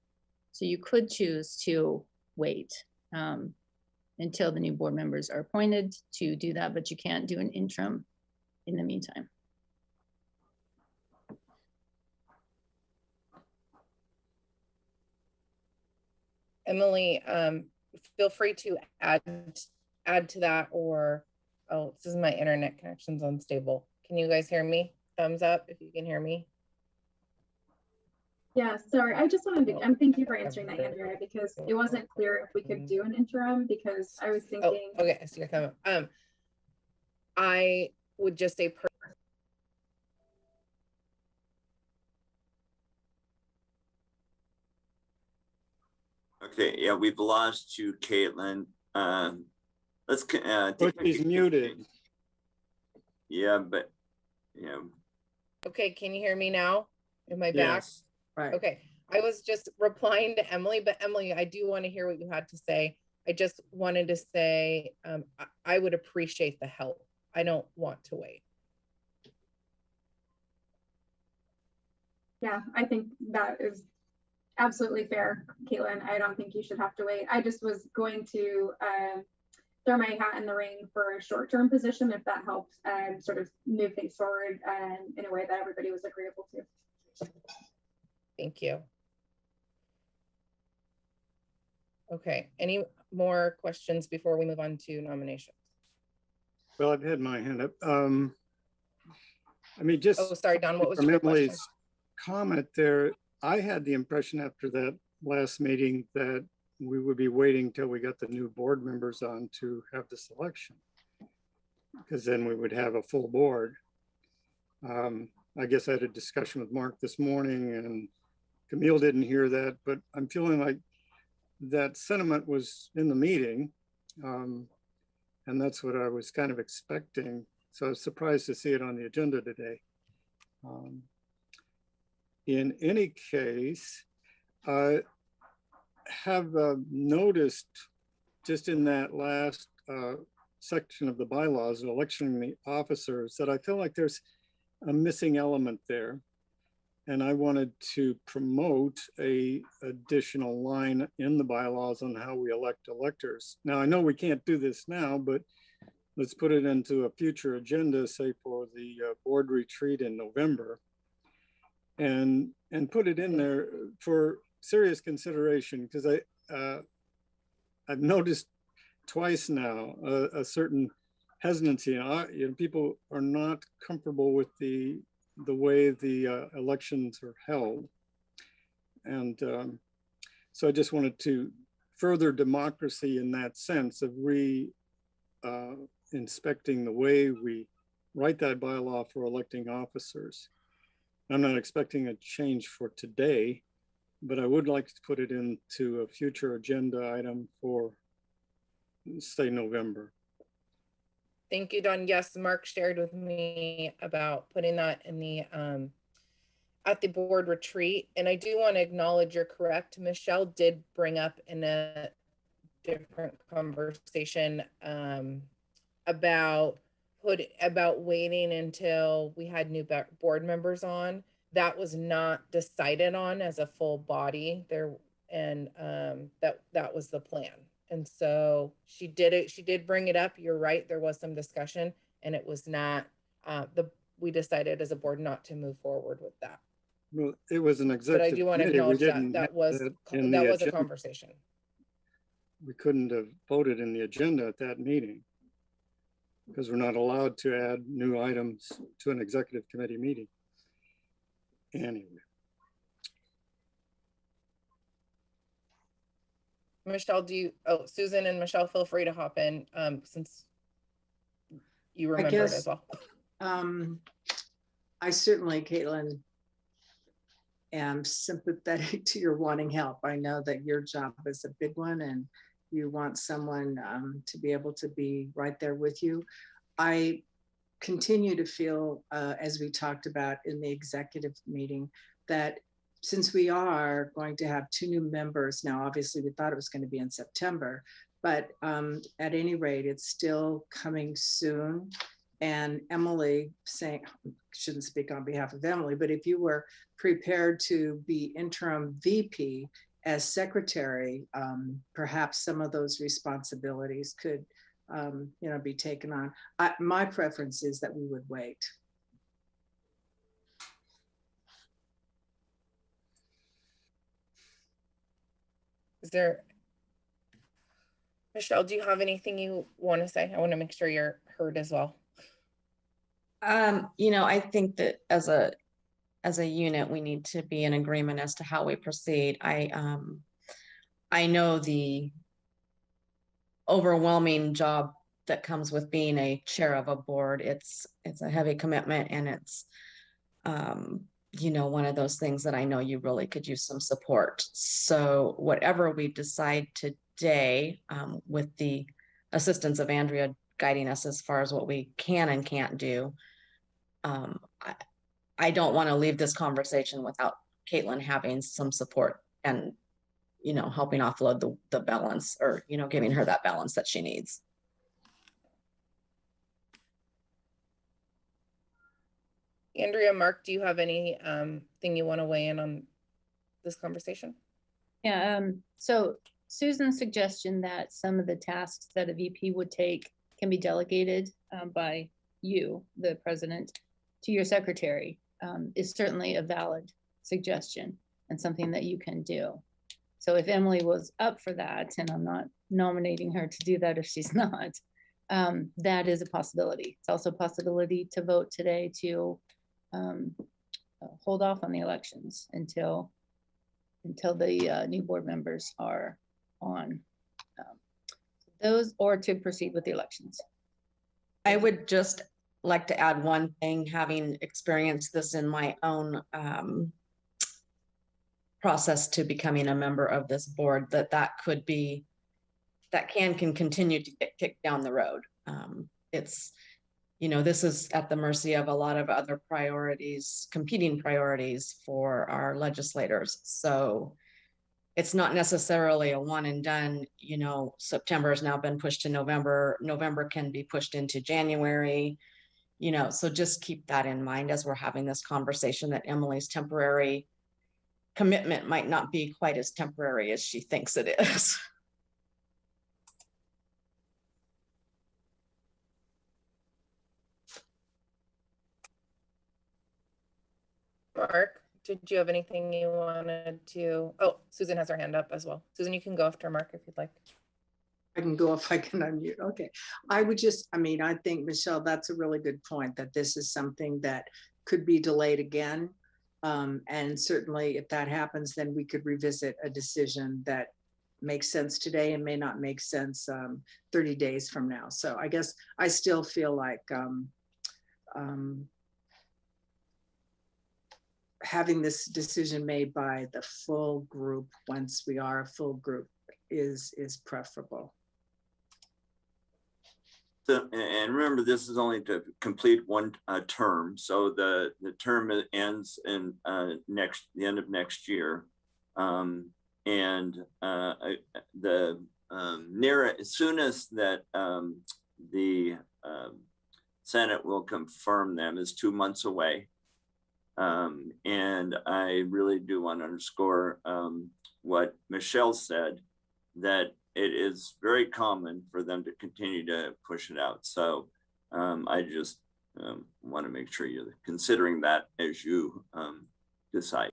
So you could choose to wait until the new board members are appointed to do that, but you can't do an interim in the meantime. Emily, feel free to add to that, or, oh, this is my internet connection's unstable. Can you guys hear me? Thumbs up if you can hear me. Yeah, sorry. I just wanted to, thank you for answering that, Andrea, because it wasn't clear if we could do an interim, because I was thinking. Oh, okay, I see your thumb up. I would just say Okay, yeah, we've lost you, Caitlin. Let's She's muted. Yeah, but yeah. okay, can you hear me now? Am I back? Yes. Right. Okay, I was just replying to Emily, but Emily, I do want to hear what you had to say. I just wanted to say I would appreciate the help. I don't want to wait. Yeah, I think that is absolutely fair, Caitlin. I don't think you should have to wait. I just was going to throw my hat in the ring for a short-term position if that helps sort of move things forward in a way that everybody was agreeable to. Thank you. Okay, any more questions before we move on to nominations? Well, I've had my hand up. I mean, just. Oh, sorry, Don, what was from your question? Emily's comment there, I had the impression after that last meeting that we would be waiting till we got the new board members on to have this election, because then we would have a full board. I guess I had a discussion with Mark this morning, and Camille didn't hear that, but I'm feeling like that sentiment was in the meeting, and that's what I was kind of expecting. So I was surprised to see it on the agenda today. In any case, I have noticed just in that last section of the bylaws, electing the officers, that I feel like there's a missing element there. And I wanted to promote a additional line in the bylaws on how we elect electors. Now, I know we can't do this now, but let's put it into a future agenda, say for the board retreat in November, and put it in there for serious consideration, because I've noticed twice now a certain hesitancy. People are not comfortable with the way the elections are held. And so I just wanted to further democracy in that sense of inspecting the way we write that bylaw for electing officers. I'm not expecting a change for today, but I would like to put it into a future agenda item for, say, November. Thank you, Don. Yes, Mark shared with me about putting that in the at the board retreat. And I do want to acknowledge you're correct. Michelle did bring up in a different conversation about waiting until we had new board members on. That was not decided on as a full body there, and that was the plan. And so she did bring it up. You're right, there was some discussion, and it was not we decided as a board not to move forward with that. Well, it was an executive. But I do want to acknowledge that was a conversation. We couldn't have voted in the agenda at that meeting because we're not allowed to add new items to an executive committee meeting. Anyway. Michelle, Susan and Michelle, feel free to hop in since you remember it as well. I certainly, Caitlin, am sympathetic to your wanting help. I know that your job is a big one and you want someone to be able to be right there with you. I continue to feel, as we talked about in the executive meeting, that since we are going to have 2 new members now, obviously we thought it was going to be in September, but at any rate, it's still coming soon. And Emily saying, shouldn't speak on behalf of Emily, but if you were prepared to be interim VP as secretary, perhaps some of those responsibilities could be taken on. My preference is that we would wait. Is there, Michelle, do you have anything you want to say? I want to make sure you're heard as well. I think that as a unit, we need to be in agreement as to how we proceed. I know the overwhelming job that comes with being a chair of a board. It's a heavy commitment, and it's one of those things that I know you really could use some support. So whatever we decide today, with the assistance of Andrea guiding us as far as what we can and can't do, I don't want to leave this conversation without Caitlin having some support and, helping offload the balance, or, giving her that balance that she needs. Andrea, Mark, do you have any thing you want to weigh in on this conversation? Yeah, so Susan's suggestion that some of the tasks that a VP would take can be delegated by you, the president, to your secretary is certainly a valid suggestion and something that you can do. So if Emily was up for that, and I'm not nominating her to do that if she's not, that is a possibility. It's also a possibility to vote today to hold off on the elections until the new board members are on those, or to proceed with the elections. I would just like to add one thing, having experienced this in my own process to becoming a member of this board, that can continue to get kicked down the road. It's, this is at the mercy of a lot of other priorities, competing priorities for our legislators. So it's not necessarily a one and done. September has now been pushed to November. November can be pushed into January. You know, so just keep that in mind as we're having this conversation, that Emily's temporary commitment might not be quite as temporary as she thinks it is. Mark, did you have anything you wanted to? Oh, Susan has her hand up as well. Susan, you can go after Mark if you'd like. I can go if I can unmute. Okay. I would just, I mean, I think, Michelle, that's a really good point, that this is something that could be delayed again. And certainly if that happens, then we could revisit a decision that makes sense today and may not make sense 30 days from now. So I guess I still feel like having this decision made by the full group, once we are a full group, is preferable. So, and remember, this is only to complete one term. So the term ends in the end of next year. As soon as that the Senate will confirm them is 2 months away. And I really do want to underscore what Michelle said, that it is very common for them to continue to push it out. So I just want to make sure you're considering that as you decide.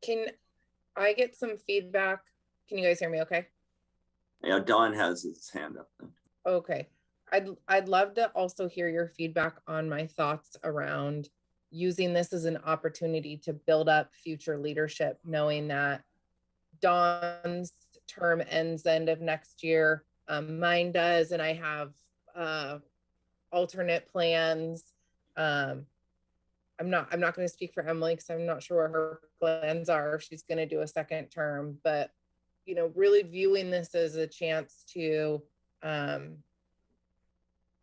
Can I get some feedback? Can you guys hear me okay? Yeah, Don has his hand up. Okay. I'd love to also hear your feedback on my thoughts around using this as an opportunity to build up future leadership, knowing that Dawn's term ends end of next year. Mine does, and I have alternate plans. I'm not going to speak for Emily because I'm not sure what her plans are. She's going to do a second term, but you know, really viewing this as a chance to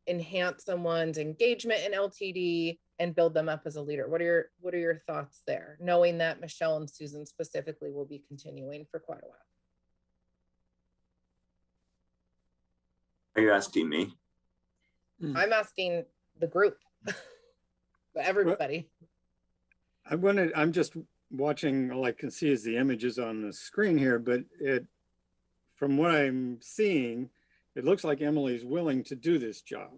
enhance someone's engagement in LTD and build them up as a leader. What are your thoughts there, knowing that Michelle and Susan specifically will be continuing for quite a while? Are you asking me? I'm asking the group, everybody. I'm just watching, all I can see is the images on the screen here, but from what I'm seeing, it looks like Emily's willing to do this job,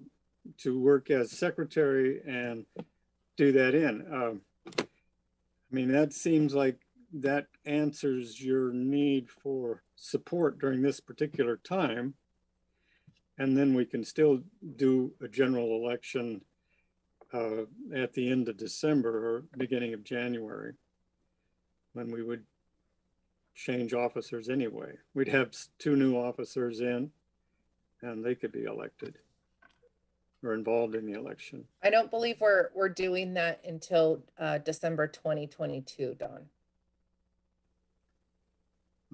to work as secretary and do that in. I mean, that seems like that answers your need for support during this particular time. And then we can still do a general election at the end of December or beginning of January, when we would change officers anyway. We'd have 2 new officers in, and they could be elected or involved in the election. I don't believe we're doing that until December 2022, Dawn.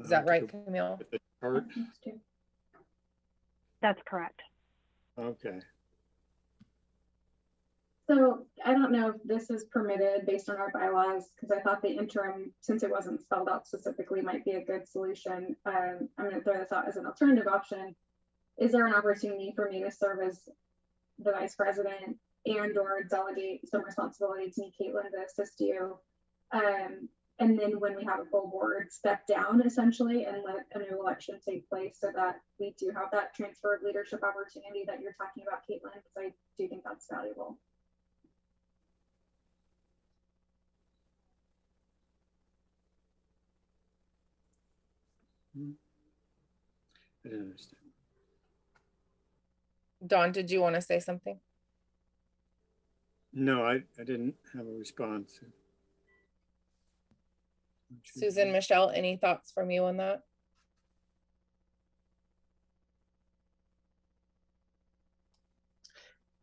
Is that right, Camille? That's correct. Okay. So I don't know if this is permitted based on our bylaws, because I thought the interim, since it wasn't spelled out specifically, might be a good solution. I'm going to throw this out as an alternative option. Is there an opportunity for me to serve as the vice president and or delegate some responsibility to me, Caitlin, to assist you? And then when we have a full board, step down essentially and let a new election take place so that we do have that transfer of leadership opportunity that you're talking about, Caitlin, because I do think that's valuable. I didn't understand. Dawn, did you want to say something? No, I didn't have a response. Susan, Michelle, any thoughts from you on that?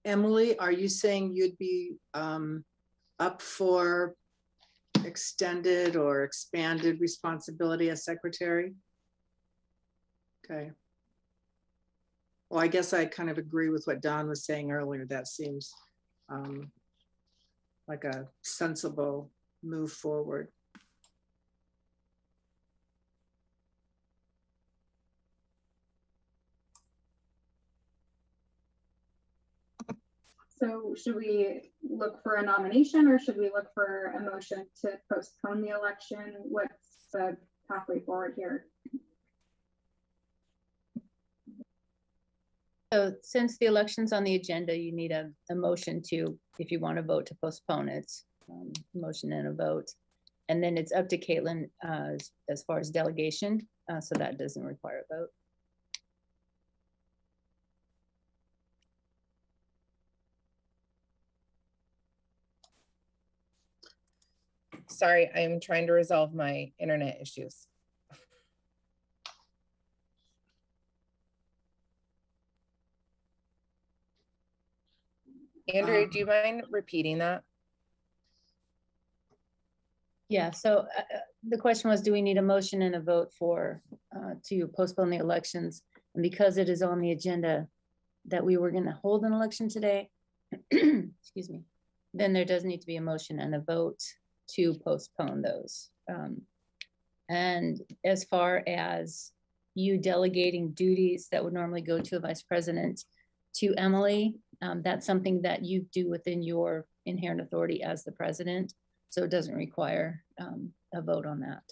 Emily, are you saying you'd be up for extended or expanded responsibility as secretary? Okay. Well, I guess I kind of agree with what Don was saying earlier. That seems like a sensible move forward. So should we look for a nomination or should we look for a motion to postpone the election? What's the pathway forward here? So since the election's on the agenda, you need a motion to, if you want to vote to postpone it, motion and a vote. And then it's up to Caitlin as far as delegation. So that doesn't require a vote. Sorry, I'm trying to resolve my internet issues. Andrea, do you mind repeating that? Yeah, so the question was, do we need a motion and a vote for to postpone the elections? And because it is on the agenda that we were going to hold an election today, excuse me, then there does need to be a motion and a vote to postpone those. And as far as you delegating duties that would normally go to a vice president to Emily, that's something that you do within your inherent authority as the president. So it doesn't require a vote on that.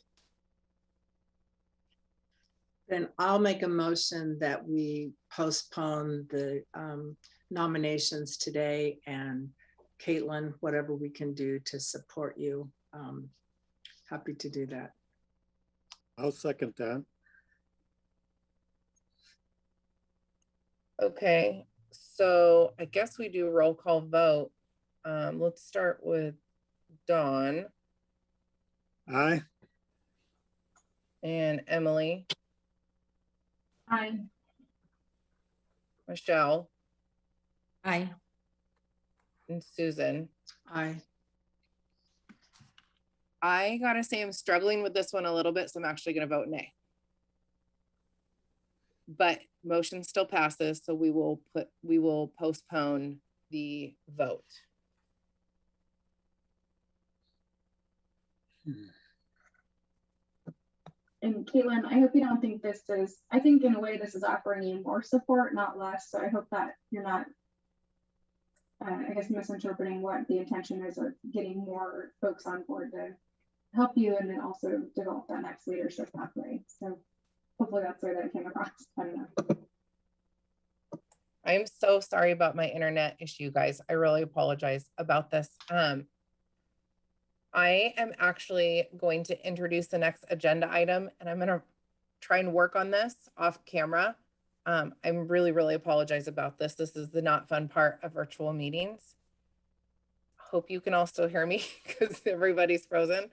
Then I'll make a motion that we postpone the nominations today, and Caitlin, whatever we can do to support you, happy to do that. I'll second that. Okay, so I guess we do a roll call vote. Let's start with Dawn. Aye. And Emily. Aye. Michelle. Aye. And Susan. Aye. I gotta say I'm struggling with this one a little bit, so I'm actually gonna vote nay. But motion still passes, so we will postpone the vote. And Caitlin, I hope you don't think this is, I think in a way this is offering you more support, not less. So I hope that you're not, I guess, misinterpreting what the intention is of getting more folks on board to help you and then also develop that next leadership pathway. So hopefully that's the way that it came across. I don't know. I'm so sorry about my internet issue, guys. I really apologize about this. I am actually going to introduce the next agenda item, and I'm going to try and work on this off camera. I'm really apologize about this. This is the not fun part of virtual meetings. Hope you can also hear me because everybody's frozen.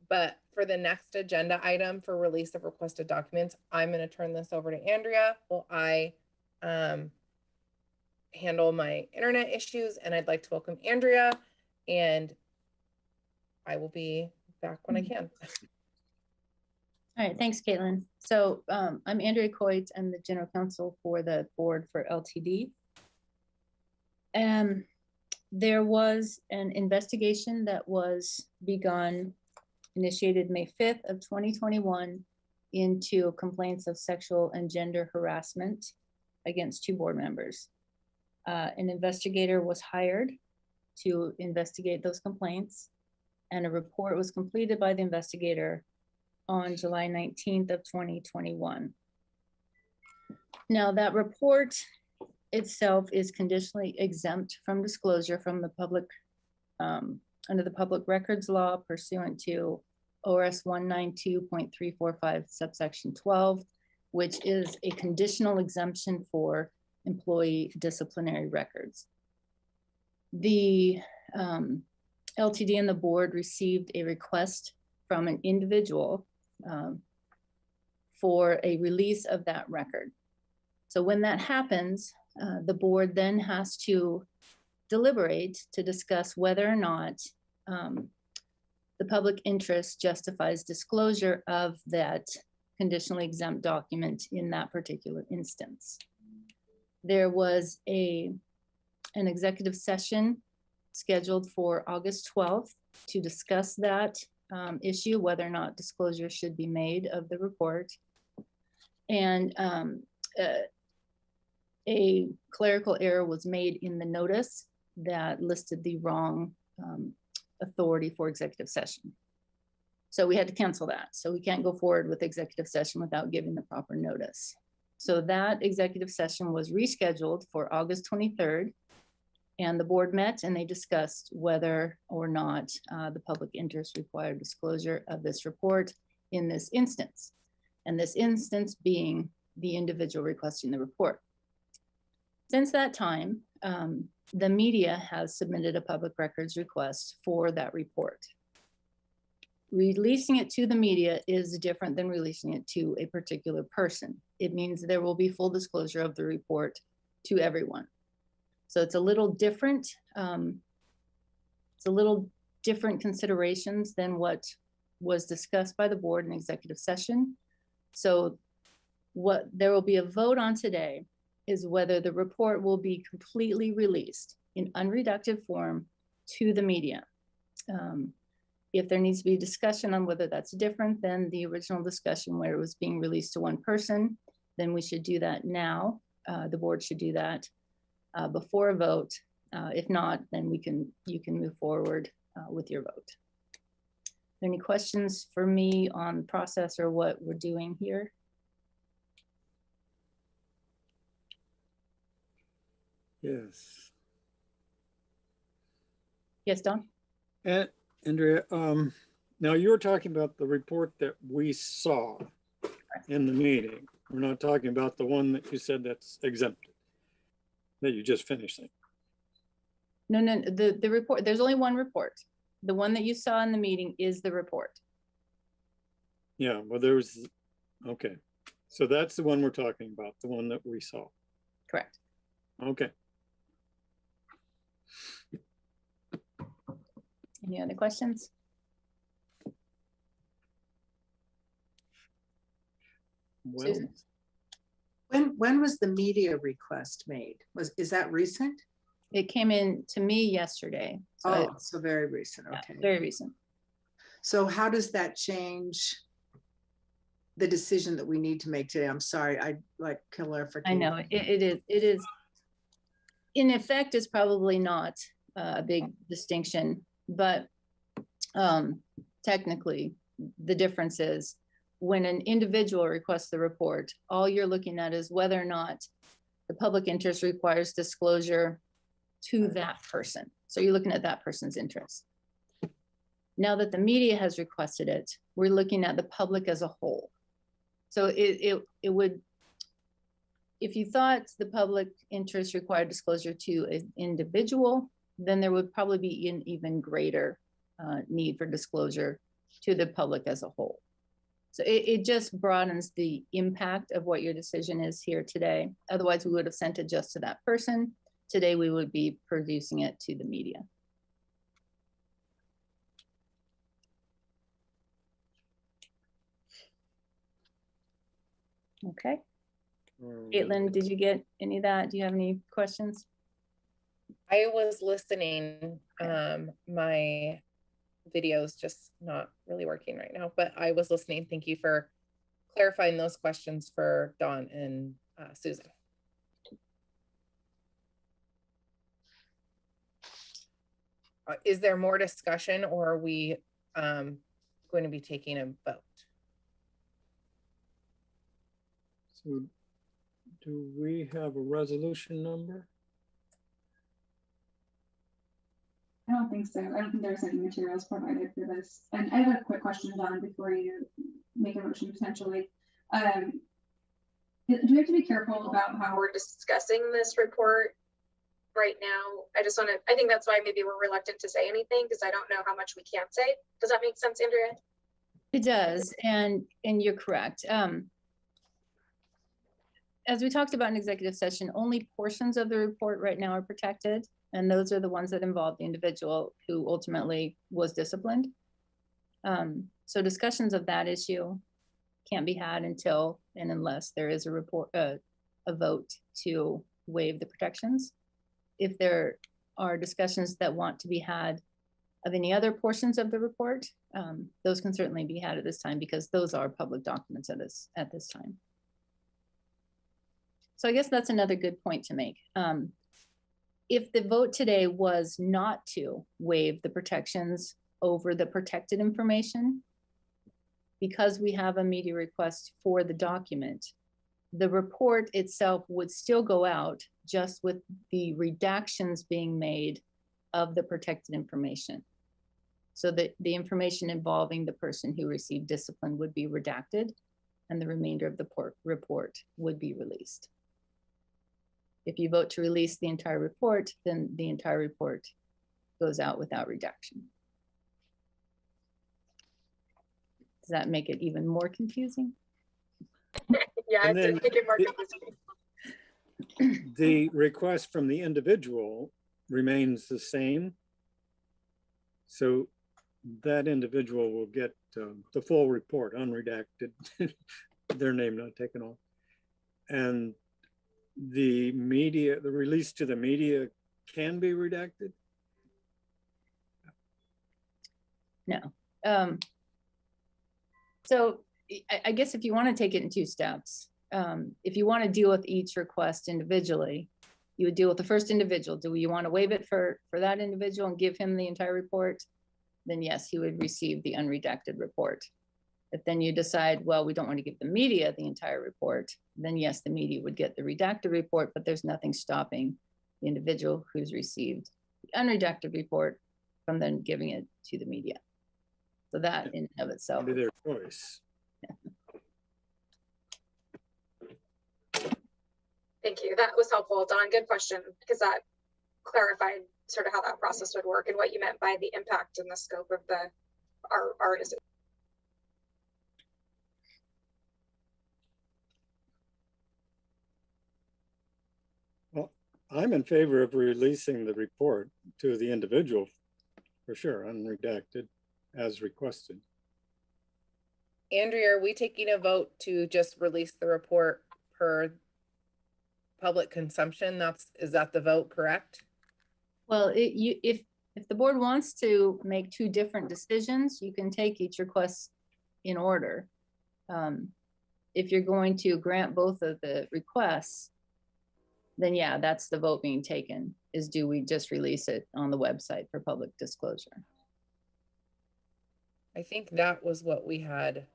But for the next agenda item for release of requested documents, I'm going to turn this over to Andrea while I handle my internet issues. And I'd like to welcome Andrea, and I will be back when I can. All right, thanks, Caitlin. So I'm Andrea Coit. I'm the General Counsel for the Board for LTD. There was an investigation that was begun, initiated May 5th of 2021 into complaints of sexual and gender harassment against 2 board members. An investigator was hired to investigate those complaints, and a report was completed by the investigator on July 19th of 2021. Now that report itself is conditionally exempt from disclosure from the public, under the public records law pursuant to ORS 192.345 subsection 12, which is a conditional exemption for employee disciplinary records. The LTD and the board received a request from an individual for a release of that record. So when that happens, the board then has to deliberate to discuss whether or not the public interest justifies disclosure of that conditionally exempt document in that particular instance. There was an executive session scheduled for August 12th to discuss that issue, whether or not disclosure should be made of the report. And a clerical error was made in the notice that listed the wrong authority for executive session. So we had to cancel that. So we can't go forward with executive session without giving the proper notice. So that executive session was rescheduled for August 23rd. And the board met and they discussed whether or not the public interest required disclosure of this report in this instance. And this instance being the individual requesting the report. Since that time, the media has submitted a public records request for that report. Releasing it to the media is different than releasing it to a particular person. It means there will be full disclosure of the report to everyone. So it's a little different. It's a little different considerations than what was discussed by the board in executive session. So what there will be a vote on today is whether the report will be completely released in unreductive form to the media. If there needs to be discussion on whether that's different than the original discussion where it was being released to one person, then we should do that now. The board should do that before a vote. If not, then you can move forward with your vote. Any questions for me on the process or what we're doing here? Yes. Yes, Don? And Andrea, now you're talking about the report that we saw in the meeting. We're not talking about the one that you said that's exempted, that you just finished saying. No, the report, there's only one report. The one that you saw in the meeting is the report. Yeah, well, there was, okay. So that's the one we're talking about, the one that we saw. Correct. Okay. Any other questions? Well, Susan? When was the media request made? Is that recent? It came in to me yesterday. So Oh, so very recent, yeah, okay. very recent. So how does that change the decision that we need to make today? I'm sorry, I like clarification. I know it is. In effect, it's probably not a big distinction, but technically the difference is when an individual requests the report, all you're looking at is whether or not the public interest requires disclosure to that person. So you're looking at that person's interest. Now that the media has requested it, we're looking at the public as a whole. So it would, if you thought the public interest required disclosure to an individual, then there would probably be an even greater need for disclosure to the public as a whole. So it just broadens the impact of what your decision is here today. Otherwise, we would have sent it just to that person. Today, we would be producing it to the media. Okay. Caitlin, did you get any of that? Do you have any questions? I was listening. My video's just not really working right now, but I was listening. Thank you for clarifying those questions for Dawn and Susan. Is there more discussion, or are we going to be taking a vote? so do we have a resolution number? I don't think so. I don't think there's any materials provided for this. And I have a quick question, Don, before you make a motion potentially. Do we have to be careful about how we're discussing this report right now? I think that's why maybe we're reluctant to say anything, because I don't know how much we can say. Does that make sense, Andrea? It does, and you're correct. As we talked about in executive session, only portions of the report right now are protected, and those are the ones that involve the individual who ultimately was disciplined. So discussions of that issue can't be had until and unless there is a vote to waive the protections. If there are discussions that want to be had of any other portions of the report, those can certainly be had at this time, because those are public documents at this time. So I guess that's another good point to make. if the vote today was not to waive the protections over the protected information, because we have a media request for the document, the report itself would still go out, just with the redactions being made of the protected information. So that the information involving the person who received discipline would be redacted, and the remainder of the report would be released. If you vote to release the entire report, then the entire report goes out without redaction. Does that make it even more confusing? Yeah, And then make it more confusing. the request from the individual remains the same. So that individual will get the full report, unredacted, their name not taken off. And the media, the release to the media can be redacted? No. So I guess if you want to take it in two steps, if you want to deal with each request individually, you would deal with the first individual. Do you want to waive it for that individual and give him the entire report? Then yes, he would receive the unredacted report. If then you decide, well, we don't want to give the media the entire report, then yes, the media would get the redacted report, but there's nothing stopping the individual who's received the unredacted report from then giving it to the media. So that in and of itself. Be their choice. Thank you. That was helpful, Don. Good question, because that clarified sort of how that process would work and what you meant by the impact and the scope of our decision. Well, I'm in favor of releasing the report to the individual for sure, unredacted as requested. Andrea, are we taking a vote to just release the report per public consumption? Is that the vote, correct? Well, if the board wants to make two different decisions, you can take each request in order. If you're going to grant both of the requests, then yeah, that's the vote being taken, is do we just release it on the website for public disclosure? I think that was what we had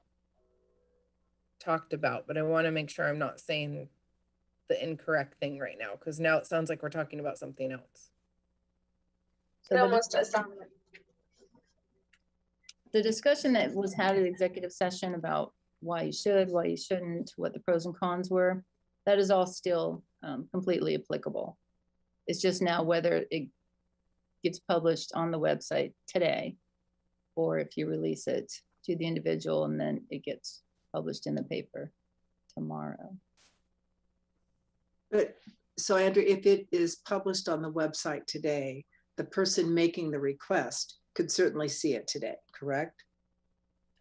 talked about, but I want to make sure I'm not saying the incorrect thing right now, because now it sounds like we're talking about something else. So It almost does sound like. The discussion that was had at executive session about why you should, why you shouldn't, what the pros and cons were, that is all still completely applicable. It's just now whether it gets published on the website today, or if you release it to the individual and then it gets published in the paper tomorrow. But so Andrew, if it is published on the website today, the person making the request could certainly see it today, correct?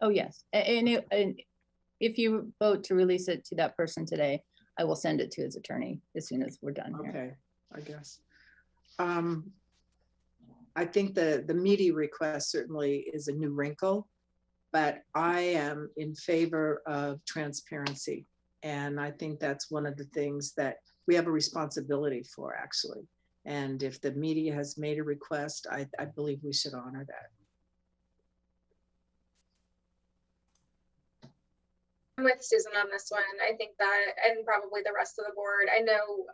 Oh, yes. And if you vote to release it to that person today, I will send it to his attorney as soon as we're done here. Okay, I guess. I think the media request certainly is a new wrinkle, but I am in favor of transparency. And I think that's one of the things that we have a responsibility for, actually. And if the media has made a request, I believe we should honor that. I'm with Susan on this one. I think that, and probably the rest of the board, I know,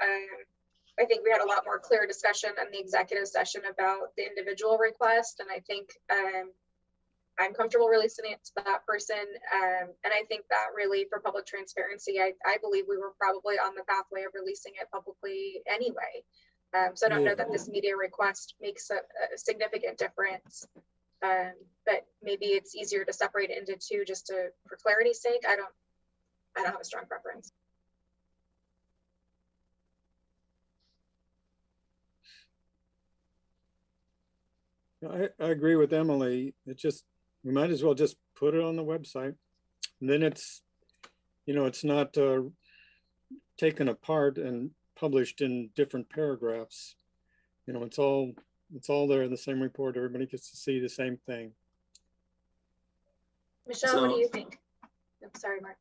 I think we had a lot more clear discussion in the executive session about the individual request. And I think I'm comfortable releasing it to that person. And I think that really for public transparency, I believe we were probably on the pathway of releasing it publicly anyway. So I don't know that this media request makes a significant difference. But maybe it's easier to separate it into two just for clarity's sake. I don't have a strong preference. I agree with Emily. We might as well just put it on the website. And then it's, it's not taken apart and published in different paragraphs. It's all there in the same report. Everybody gets to see the same thing. Michelle, what do you think? I'm sorry, Mark.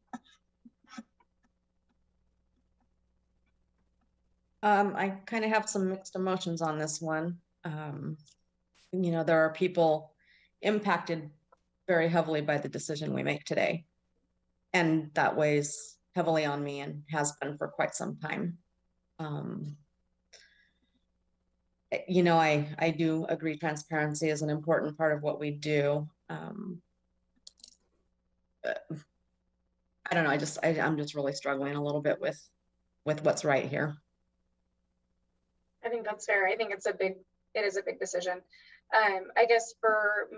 I kind of have some mixed emotions on this one. There are people impacted very heavily by the decision we make today. And that weighs heavily on me and has been for quite some time. I do agree transparency is an important part of what we do. I don't know, I'm just really struggling a little bit with what's right here. I think that's fair. I think it is a big decision. I guess for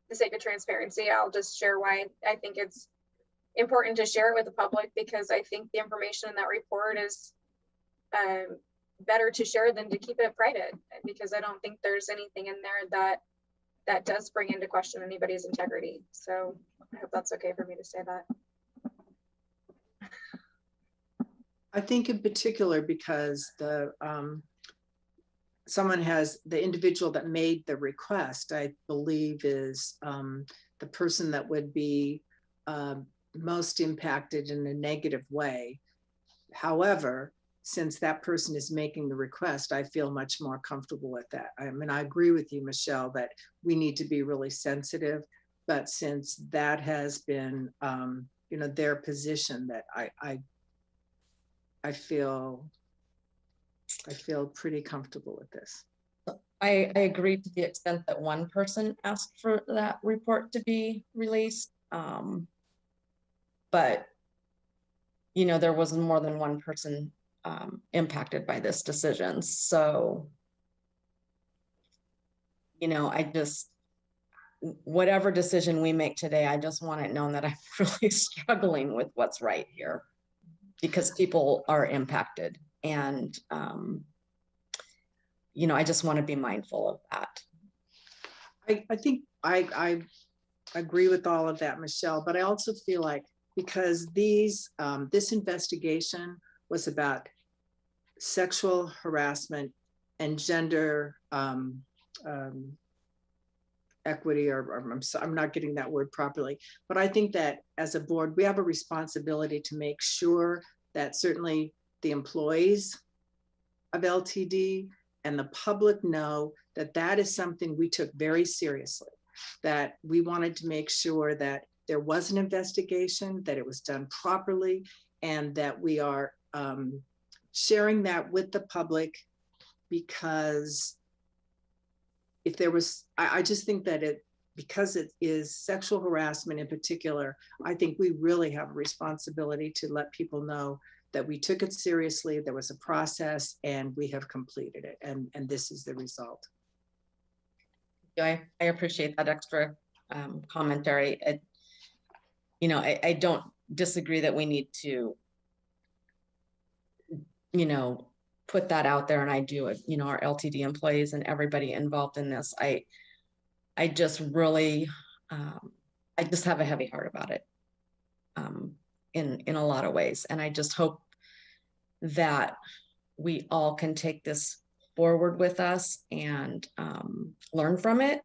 the sake of transparency, I'll just share why I think it's important to share it with the public, because I think the information in that report is better to share than to keep it private, because I don't think there's anything in there that does bring into question anybody's integrity. So I hope that's okay for me to say that. I think in particular because the individual that made the request, I believe, is the person that would be most impacted in a negative way. However, since that person is making the request, I feel much more comfortable with that. I mean, I agree with you, Michelle, that we need to be really sensitive, but since that has been, their position, that I feel pretty comfortable with this. I agree to the extent that one person asked for that report to be released. But, there was more than one person impacted by this decision. So, whatever decision we make today, I just want it known that I'm really struggling with what's right here, because people are impacted. And, I just want to be mindful of that. I think I agree with all of that, Michelle, but I also feel like because this investigation was about sexual harassment and gender equity, I'm not getting that word properly, but I think that as a board, we have a responsibility to make sure that certainly the employees of LTD and the public know that that is something we took very seriously, that we wanted to make sure that there was an investigation, that it was done properly, and that we are sharing that with the public, because if there was, I just think that because it is sexual harassment in particular, I think we really have a responsibility to let people know that we took it seriously, there was a process, and we have completed it, and this is the result. I appreciate that extra commentary. I don't disagree that we need to, put that out there, and I do it, our LTD employees and everybody involved in this. I just really, I just have a heavy heart about it in a lot of ways. And I just hope that we all can take this forward with us and learn from it.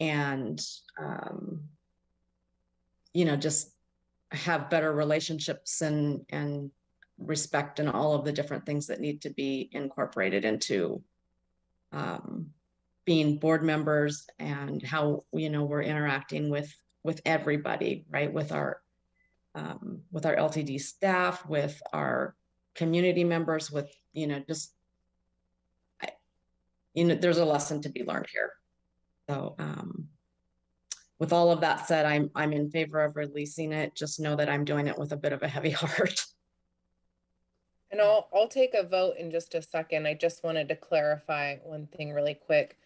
And, just have better relationships and respect and all of the different things that need to be incorporated into being board members, and how, we're interacting with everybody, right? With our LTD staff, with our community members, with, there's a lesson to be learned here. So, with all of that said, I'm in favor of releasing it. Just know that I'm doing it with a bit of a heavy heart. And I'll take a vote in just a second. I just wanted to clarify one thing really quick.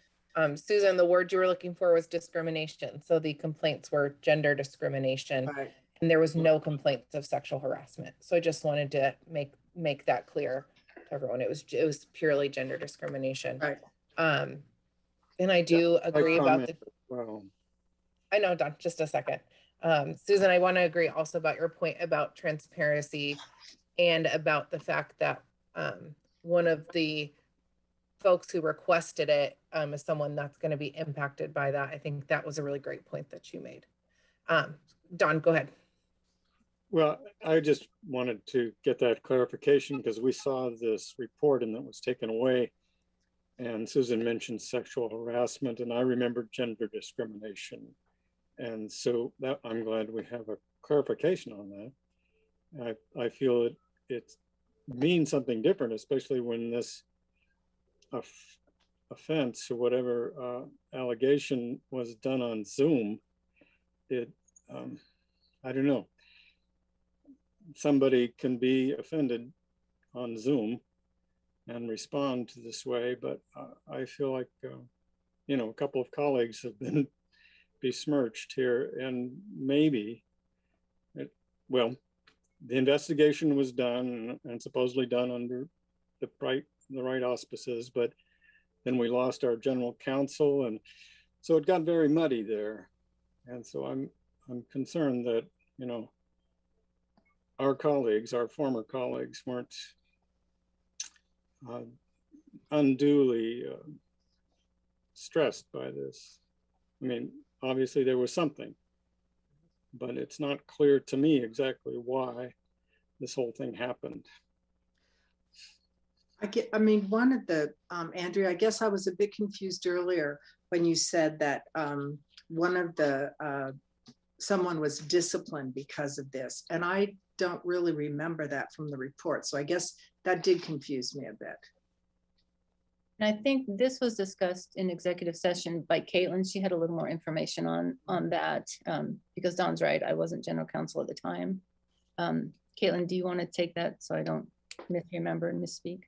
Susan, the word you were looking for was discrimination. So the complaints were gender discrimination, Right. and there was no complaints of sexual harassment. So I just wanted to make that clear to everyone. It was purely gender discrimination. Right. And I do agree about the. Well, I know, Don, just a second. Susan, I want to agree also about your point about transparency and about the fact that one of the folks who requested it is someone that's going to be impacted by that. I think that was a really great point that you made. Don, go ahead. Well, I just wanted to get that clarification because we saw this report and that was taken away. And Susan mentioned sexual harassment, and I remember gender discrimination. And so that I'm glad we have a clarification on that. I feel it means something different, especially when this offense or whatever allegation was done on Zoom. I don't know. Somebody can be offended on Zoom and respond to this way, but I feel like, you know, a couple of colleagues have been besmirched here, and maybe, well, the investigation was done and supposedly done under the right auspices, but then we lost our general counsel, and so it got very muddy there. And so I'm concerned that, you know, our colleagues, our former colleagues, weren't unduly stressed by this. I mean, obviously there was something, but it's not clear to me exactly why this whole thing happened. I mean, one of the, Andrea, I guess I was a bit confused earlier when you said that one of the, someone was disciplined because of this. And I don't really remember that from the report. So I guess that did confuse me a bit. And I think this was discussed in executive session by Caitlin. She had a little more information on that because Don's right, I wasn't general counsel at the time. Caitlin, do you want to take that so I don't misremember and misspeak?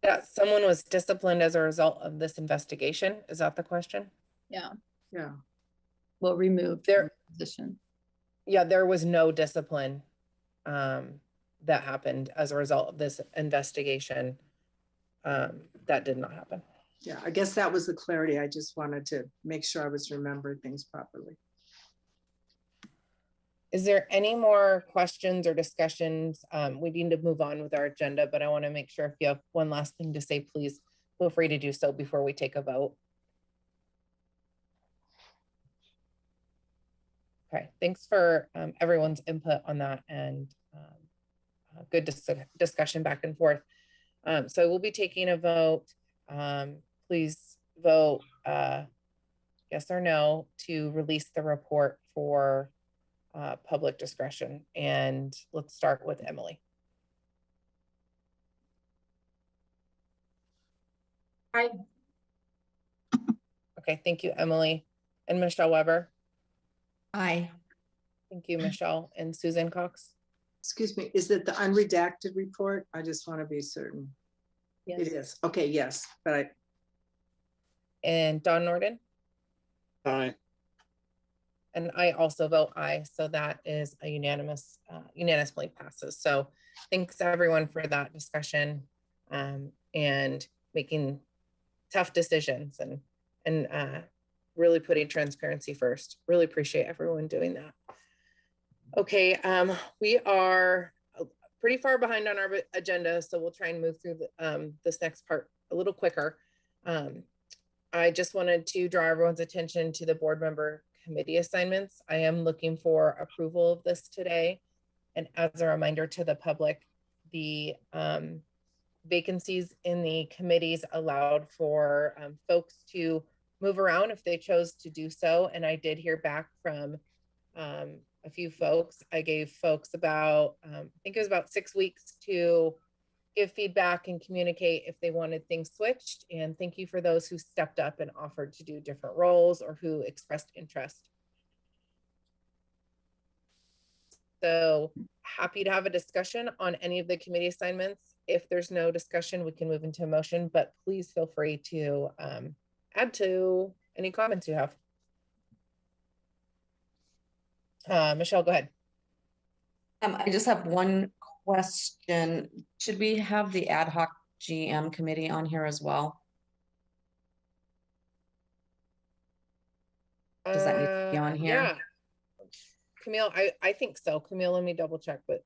Yeah, someone was disciplined as a result of this investigation. Is that the question? Yeah. Yeah. Well, removed their position. Yeah, there was no discipline that happened as a result of this investigation. That did not happen. Yeah, I guess that was the clarity. I just wanted to make sure I was remembering things properly. Is there any more questions or discussions? We need to move on with our agenda, but I want to make sure if you have one last thing to say, please feel free to do so before we take a vote. Okay, thanks for everyone's input on that, and good discussion back and forth. So we'll be taking a vote. Please vote yes or no to release the report for public discretion. And let's start with Emily. Aye. Okay, thank you, Emily. And Michelle Weber. Aye. Thank you, Michelle. And Susan Cox. Excuse me, is it the unredacted report? I just want to be certain. Yes. It is. Okay, yes, but And Don Norden. Aye. And I also vote aye. So that is a unanimous, unanimously passes. So thanks everyone for that discussion and making tough decisions and really putting transparency first. Really appreciate everyone doing that. Okay, we are pretty far behind on our agenda, so we'll try and move through this next part a little quicker. I just wanted to draw everyone's attention to the board member committee assignments. I am looking for approval of this today. And as a reminder to the public, the vacancies in the committees allowed for folks to move around if they chose to do so. And I did hear back from a few folks. I gave folks about, I think it was about 6 weeks to give feedback and communicate if they wanted things switched. And thank you for those who stepped up and offered to do different roles or who expressed interest. So happy to have a discussion on any of the committee assignments. If there's no discussion, we can move into a motion, but please feel free to add to any comments you have. Michelle, go ahead. I just have one question. Should we have the ad hoc GM committee on here as well? Does that need to be on here? Yeah. Camille, I think so. Camille, let me double check, but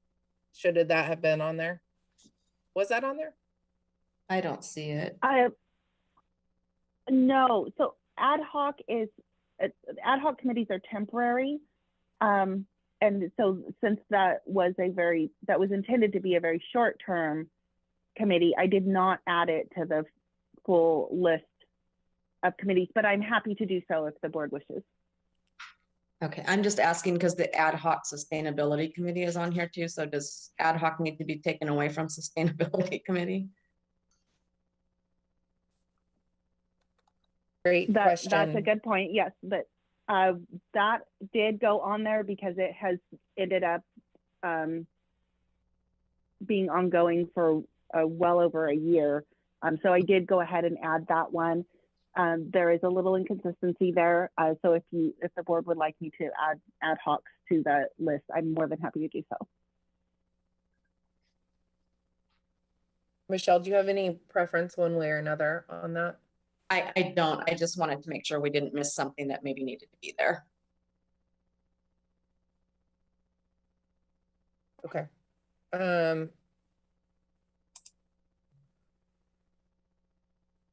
should that have been on there? Was that on there? I don't see it. No, so ad hoc committees are temporary. and so since that was intended to be a very short-term committee, I did not add it to the full list of committees, but I'm happy to do so if the board wishes. Okay, I'm just asking because the Ad Hoc Sustainability Committee is on here too. So does Ad Hoc need to be taken away from Sustainability Committee? Great question. That's a good point. Yes, but that did go on there because it has ended up being ongoing for well over a year. So I did go ahead and add that one. There is a little inconsistency there. So if the board would like me to add ad hocs to the list, I'm more than happy to do so. Michelle, do you have any preference one way or another on that? I don't. I just wanted to make sure we didn't miss something that maybe needed to be there. Okay.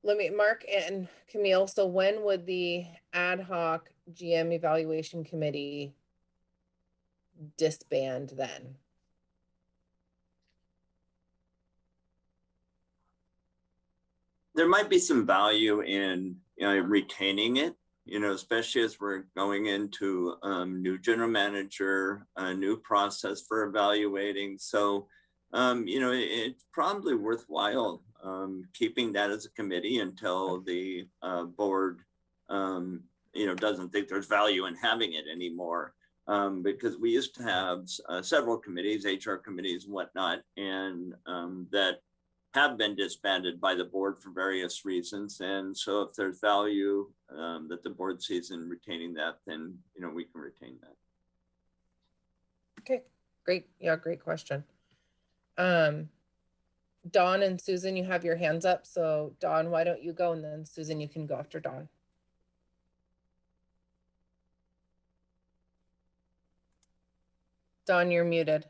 Let me, Mark and Camille, so when would the ad hoc GM evaluation committee disband then? There might be some value in retaining it, especially as we're going into new general manager, a new process for evaluating. So, it's probably worthwhile keeping that as a committee until the board, doesn't think there's value in having it anymore. Because we used to have several committees, HR committees and whatnot, and that have been disbanded by the board for various reasons. And so if there's value that the board sees in retaining that, then, we can retain that. Okay, great. Yeah, great question. Dawn and Susan, you have your hands up. So Dawn, why don't you go? And then Susan, you can go after Dawn. Dawn, you're muted.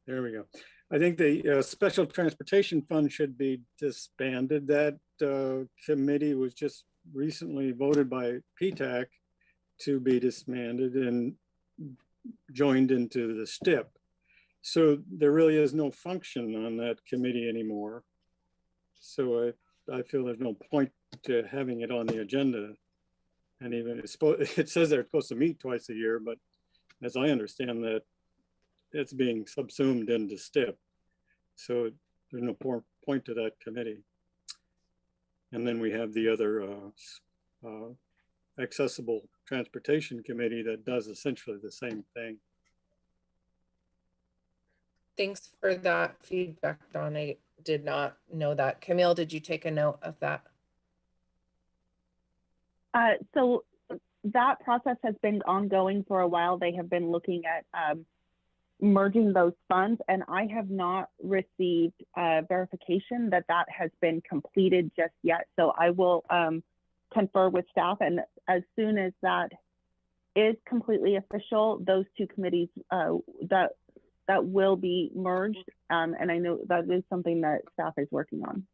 There we go. I think the Special Transportation Fund should be disbanded. That committee was just recently voted by PTAC to be disbanded and joined into the STIP. So there really is no function on that committee anymore. So I feel there's no point to having it on the agenda. And even it says they're supposed to meet twice a year, but as I understand that, it's being subsumed into STIP. So there's no point to that committee. And then we have the other Accessible Transportation Committee that does essentially the same thing. Thanks for that feedback, Dawn. I did not know that. Camille, did you take a note of that? So that process has been ongoing for a while. They have been looking at merging those funds, and I have not received verification that that has been completed just yet. So I will confer with staff, and as soon as that is completely official, those two committees that will be merged, and I know that is something that staff is working on.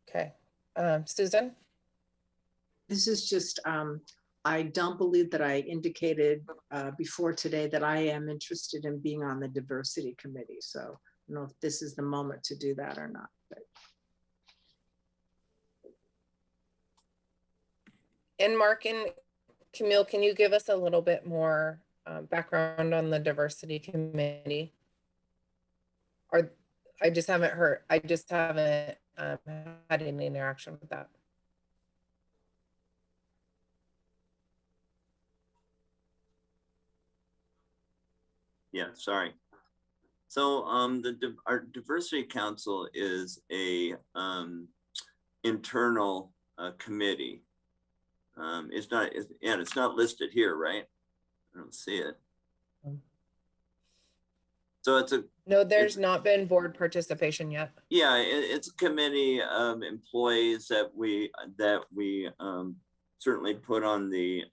Okay, Susan? This is just, I don't believe that I indicated before today that I am interested in being on the diversity committee. So I don't know if this is the moment to do that or not. But. And Mark and Camille, can you give us a little bit more background on the diversity committee? Or I just haven't had any interaction with that. Yeah, sorry. So our Diversity Council is a internal committee. It's not listed here, right? I don't see it. So no, there's not been board participation yet. Yeah, it's a committee of employees that we certainly put on the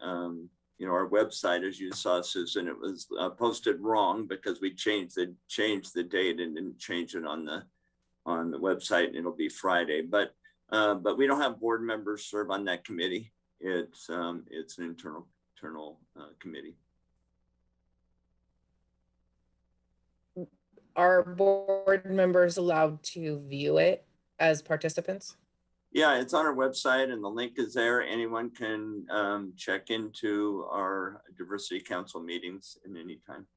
our website. As you saw, Susan, it was posted wrong because we changed the date and didn't change it on the website, and it'll be Friday. But But we don't have board members serve on that committee. It's an internal committee. Are board members allowed to view it as participants? Yeah, it's on our website and the link is there. Anyone can check into our diversity council meetings at any time.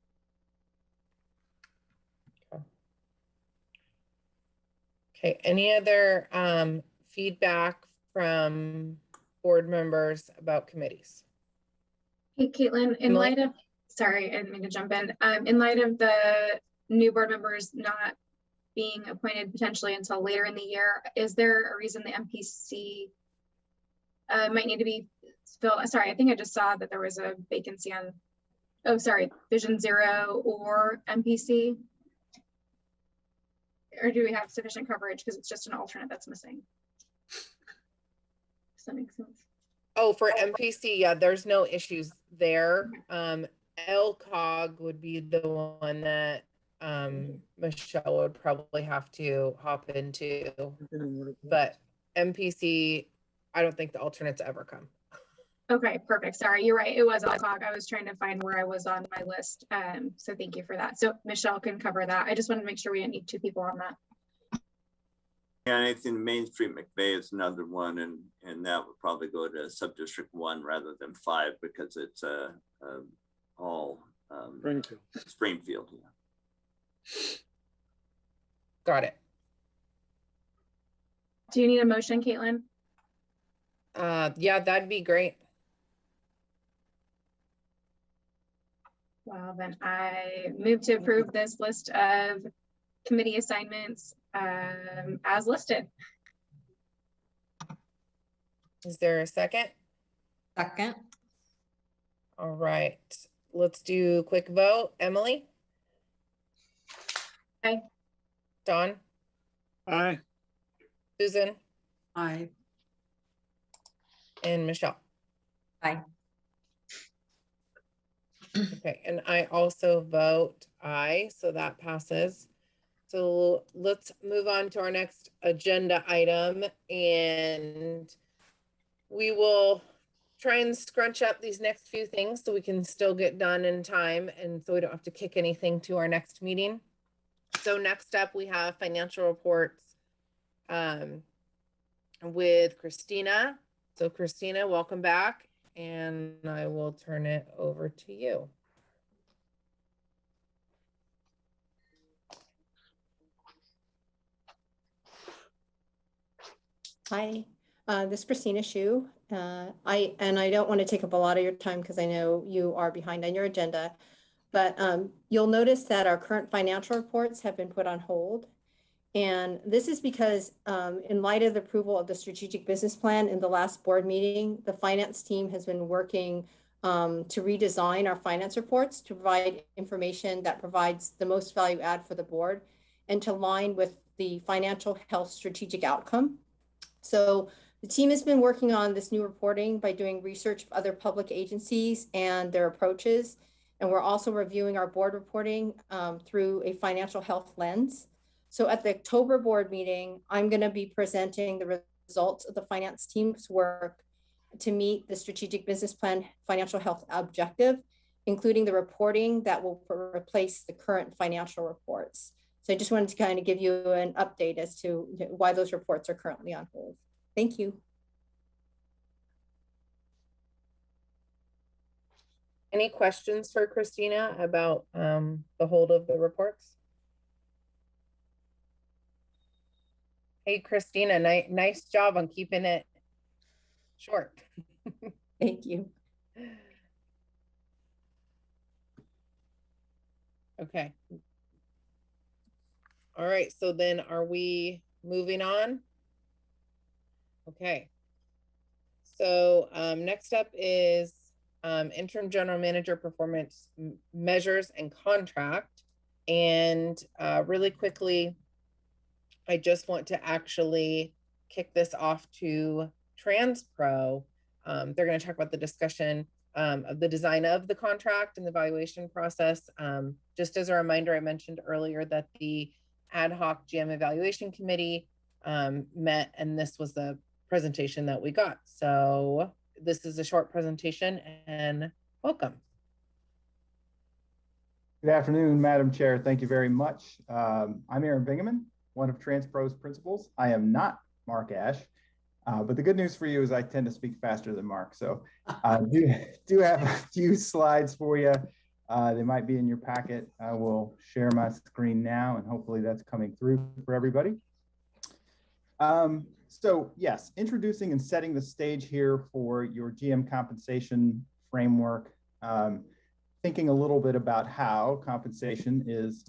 Okay, any other feedback from board members about committees? Hey, Caitlin, in light of, sorry, I didn't mean to jump in light of the new board members not being appointed potentially until later in the year, is there a reason the MPC might need to be filled? Sorry, I think I just saw that there was a vacancy on, oh, sorry, Vision Zero or MPC. Or do we have sufficient coverage because it's just an alternate that's missing? Does that make sense? Oh, for MPC, yeah, there's no issues there. LCOG would be the one that Michelle would probably have to hop into, but MPC, I don't think the alternates ever come. Okay, perfect. Sorry, you're right. It was LCOG. I was trying to find where I was on my list. So thank you for that. So Michelle can cover that. I just wanted to make sure we didn't need two people on that. Yeah, and I think Main Street McVeigh is another one, and that would probably go to Subdistrict 1 rather than 5 because it's all Springfield. Yeah. Got it. Do you need a motion, Caitlin? Yeah, that'd be great. Well, then I move to approve this list of committee assignments as listed. Is there a second? Second. All right, let's do a quick vote. Emily? Aye. Dawn? Aye. Susan? Aye. And Michelle? Aye. Okay, and I also vote aye, so that passes. So let's move on to our next agenda item, and we will try and scrunch up these next few things so we can still get done in time and so we don't have to kick anything to our next meeting. So next up we have financial reports with Christina. So Christina, welcome back, and I will turn it over to you. Hi, this is Christina Shu. I don't want to take up a lot of your time because I know you are behind on your agenda, but you'll notice that our current financial reports have been put on hold. And this is because in light of the approval of the strategic business plan in the last board meeting, the finance team has been working to redesign our finance reports to provide information that provides the most value add for the board and to align with the financial health strategic outcome. So the team has been working on this new reporting by doing research of other public agencies and their approaches. And we're also reviewing our board reporting through a financial health lens. So at the October board meeting, I'm going to be presenting the results of the finance team's work to meet the strategic business plan financial health objective, including the reporting that will replace the current financial reports. So I just wanted to kind of give you an update as to why those reports are currently on hold. Thank you. Any questions for Christina about the hold of the reports? Hey, Christina, nice job on keeping it short. Thank you. Okay. All right, so then are we moving on? Okay. So next up is interim general manager performance measures and contract. And really quickly, I just want to actually kick this off to TransPro. They're going to talk about the discussion of the design of the contract and the evaluation process. Just as a reminder, I mentioned earlier that the ad hoc GM evaluation committee met, and this was the presentation that we got. So this is a short presentation, and welcome. Good afternoon, Madam Chair. Thank you very much. I'm Aaron Bingaman, one of TransPro's principals. I am not Mark Ash, but the good news for you is I tend to speak faster than Mark. So I do have a few slides for you. They might be in your packet. I will share my screen now, and hopefully that's coming through for everybody. So yes, introducing and setting the stage here for your GM compensation framework. Thinking a little bit about how compensation is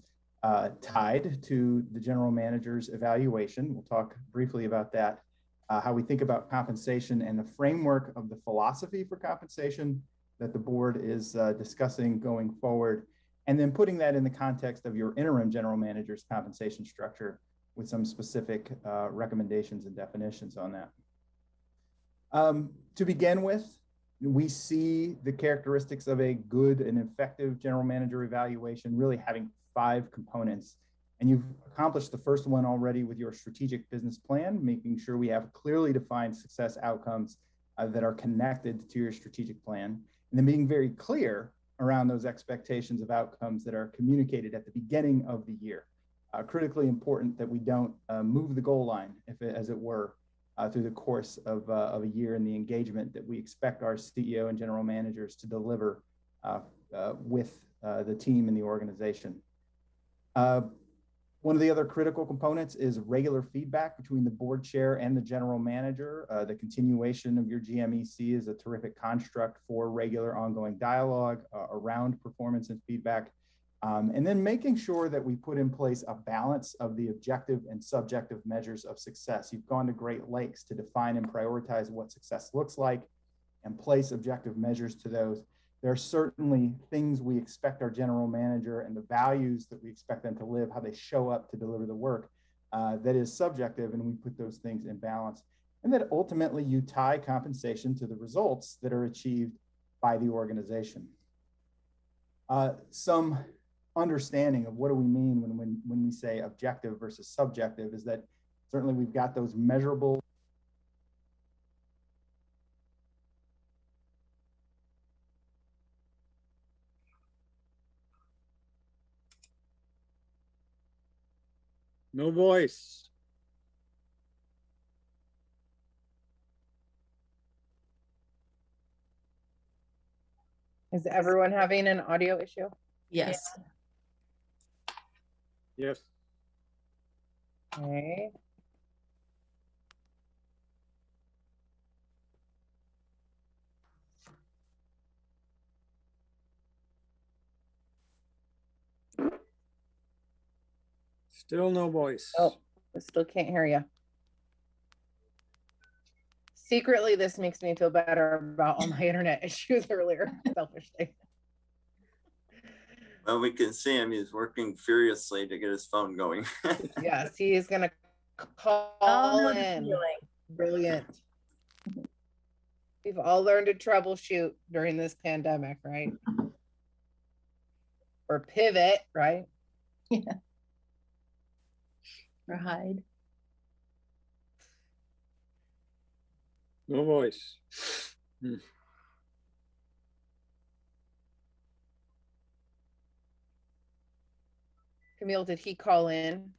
tied to the general manager's evaluation. We'll talk briefly about that, how we think about compensation and the framework of the philosophy for compensation that the board is discussing going forward, and then putting that in the context of your interim general manager's compensation structure with some specific recommendations and definitions on that. To begin with, we see the characteristics of a good and effective general manager evaluation really having 5 components. And you've accomplished the first one already with your strategic business plan, making sure we have clearly defined success outcomes that are connected to your strategic plan. And then being very clear around those expectations of outcomes that are communicated at the beginning of the year. Critically important that we don't move the goal line, as it were, through the course of a year, and the engagement that we expect our CEO and general managers to deliver with the team and the organization. One of the other critical components is regular feedback between the board chair and the general manager. The continuation of your GMEC is a terrific construct for regular ongoing dialogue around performance and feedback. And then making sure that we put in place a balance of the objective and subjective measures of success. You've gone to great lengths to define and prioritize what success looks like and place objective measures to those. There are certainly things we expect our general manager and the values that we expect them to live, how they show up to deliver the work, that is subjective, and we put those things in balance. And that ultimately you tie compensation to the results that are achieved by the organization. Some understanding of what do we mean when we say objective versus subjective is that certainly we've got those measurable No voice. Is everyone having an audio issue? Yes. Yes. Okay. Still no voice. Oh, I still can't hear you. Secretly, this makes me feel better about all my internet issues earlier, selfishly. Well, we can see him. He's working furiously to get his phone going. Yes, he is going to call in. Brilliant. We've all learned to troubleshoot during this pandemic, right? Or pivot, right? Yeah. Or hide. No voice. Camille, did he call in?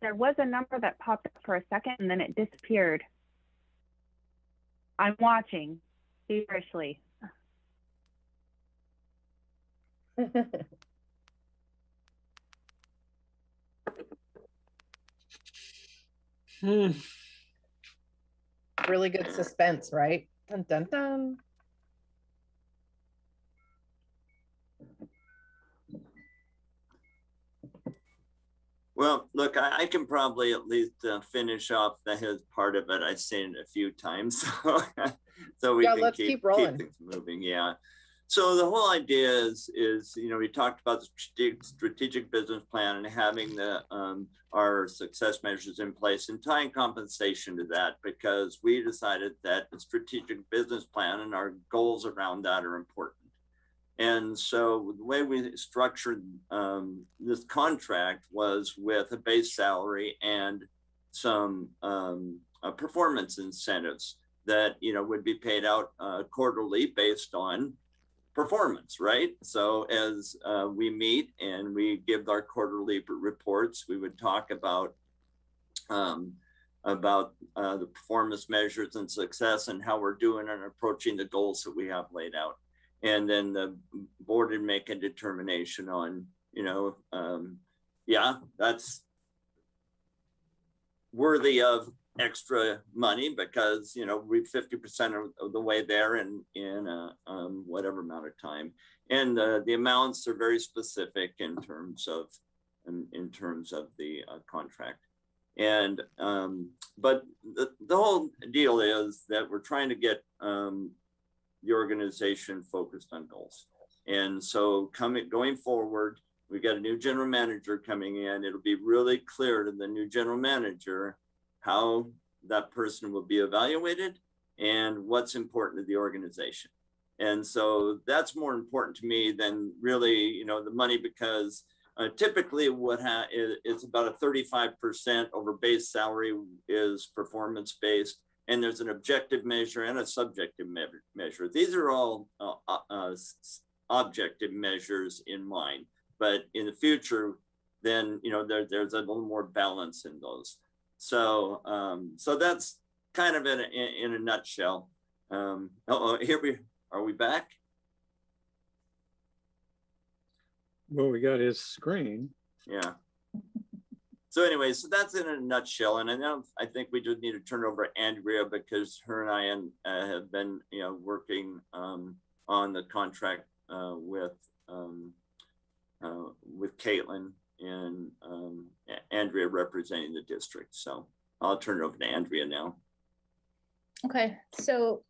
There was a number that popped up for a second and then it disappeared. I'm watching feverishly. Really good suspense, right? Dun, dun, dun. Well, look, I can probably at least finish off his part of it. I've seen it a few times, so we can keep things moving. Yeah. So the whole idea is we talked about the strategic business plan and having our success measures in place and tying compensation to that, because we decided that the strategic business plan and our goals around that are important. And so the way we structured this contract was with a base salary and some performance incentives that, you know, would be paid out quarterly based on performance, right? So as we meet and we give our quarterly reports, we would talk about the performance measures and success and how we're doing and approaching the goals that we have laid out. And then the board would make a determination on, you know, yeah, that's worthy of extra money because, you know, we're 50% of the way there in whatever amount of time. And the amounts are very specific in terms of the contract. And but the whole deal is that we're trying to get the organization focused on goals. And so going forward, we got a new general manager coming in. It'll be really clear to the new general manager how that person will be evaluated and what's important to the organization. And so that's more important to me than really, you know, the money, because typically it's about a 35% over base salary is performance based, and there's an objective measure and a subjective measure. These are all objective measures in mind, but in the future, then, you know, there's a little more balance in those. So so that's kind of in a nutshell. Are we back? Well, we got his screen. Yeah. So anyway, so that's in a nutshell. And I think we just need to turn over to Andrea, because her and I have been, you know, working on the contract with Caitlin and Andrea representing the district. So I'll turn it over to Andrea now. Okay, so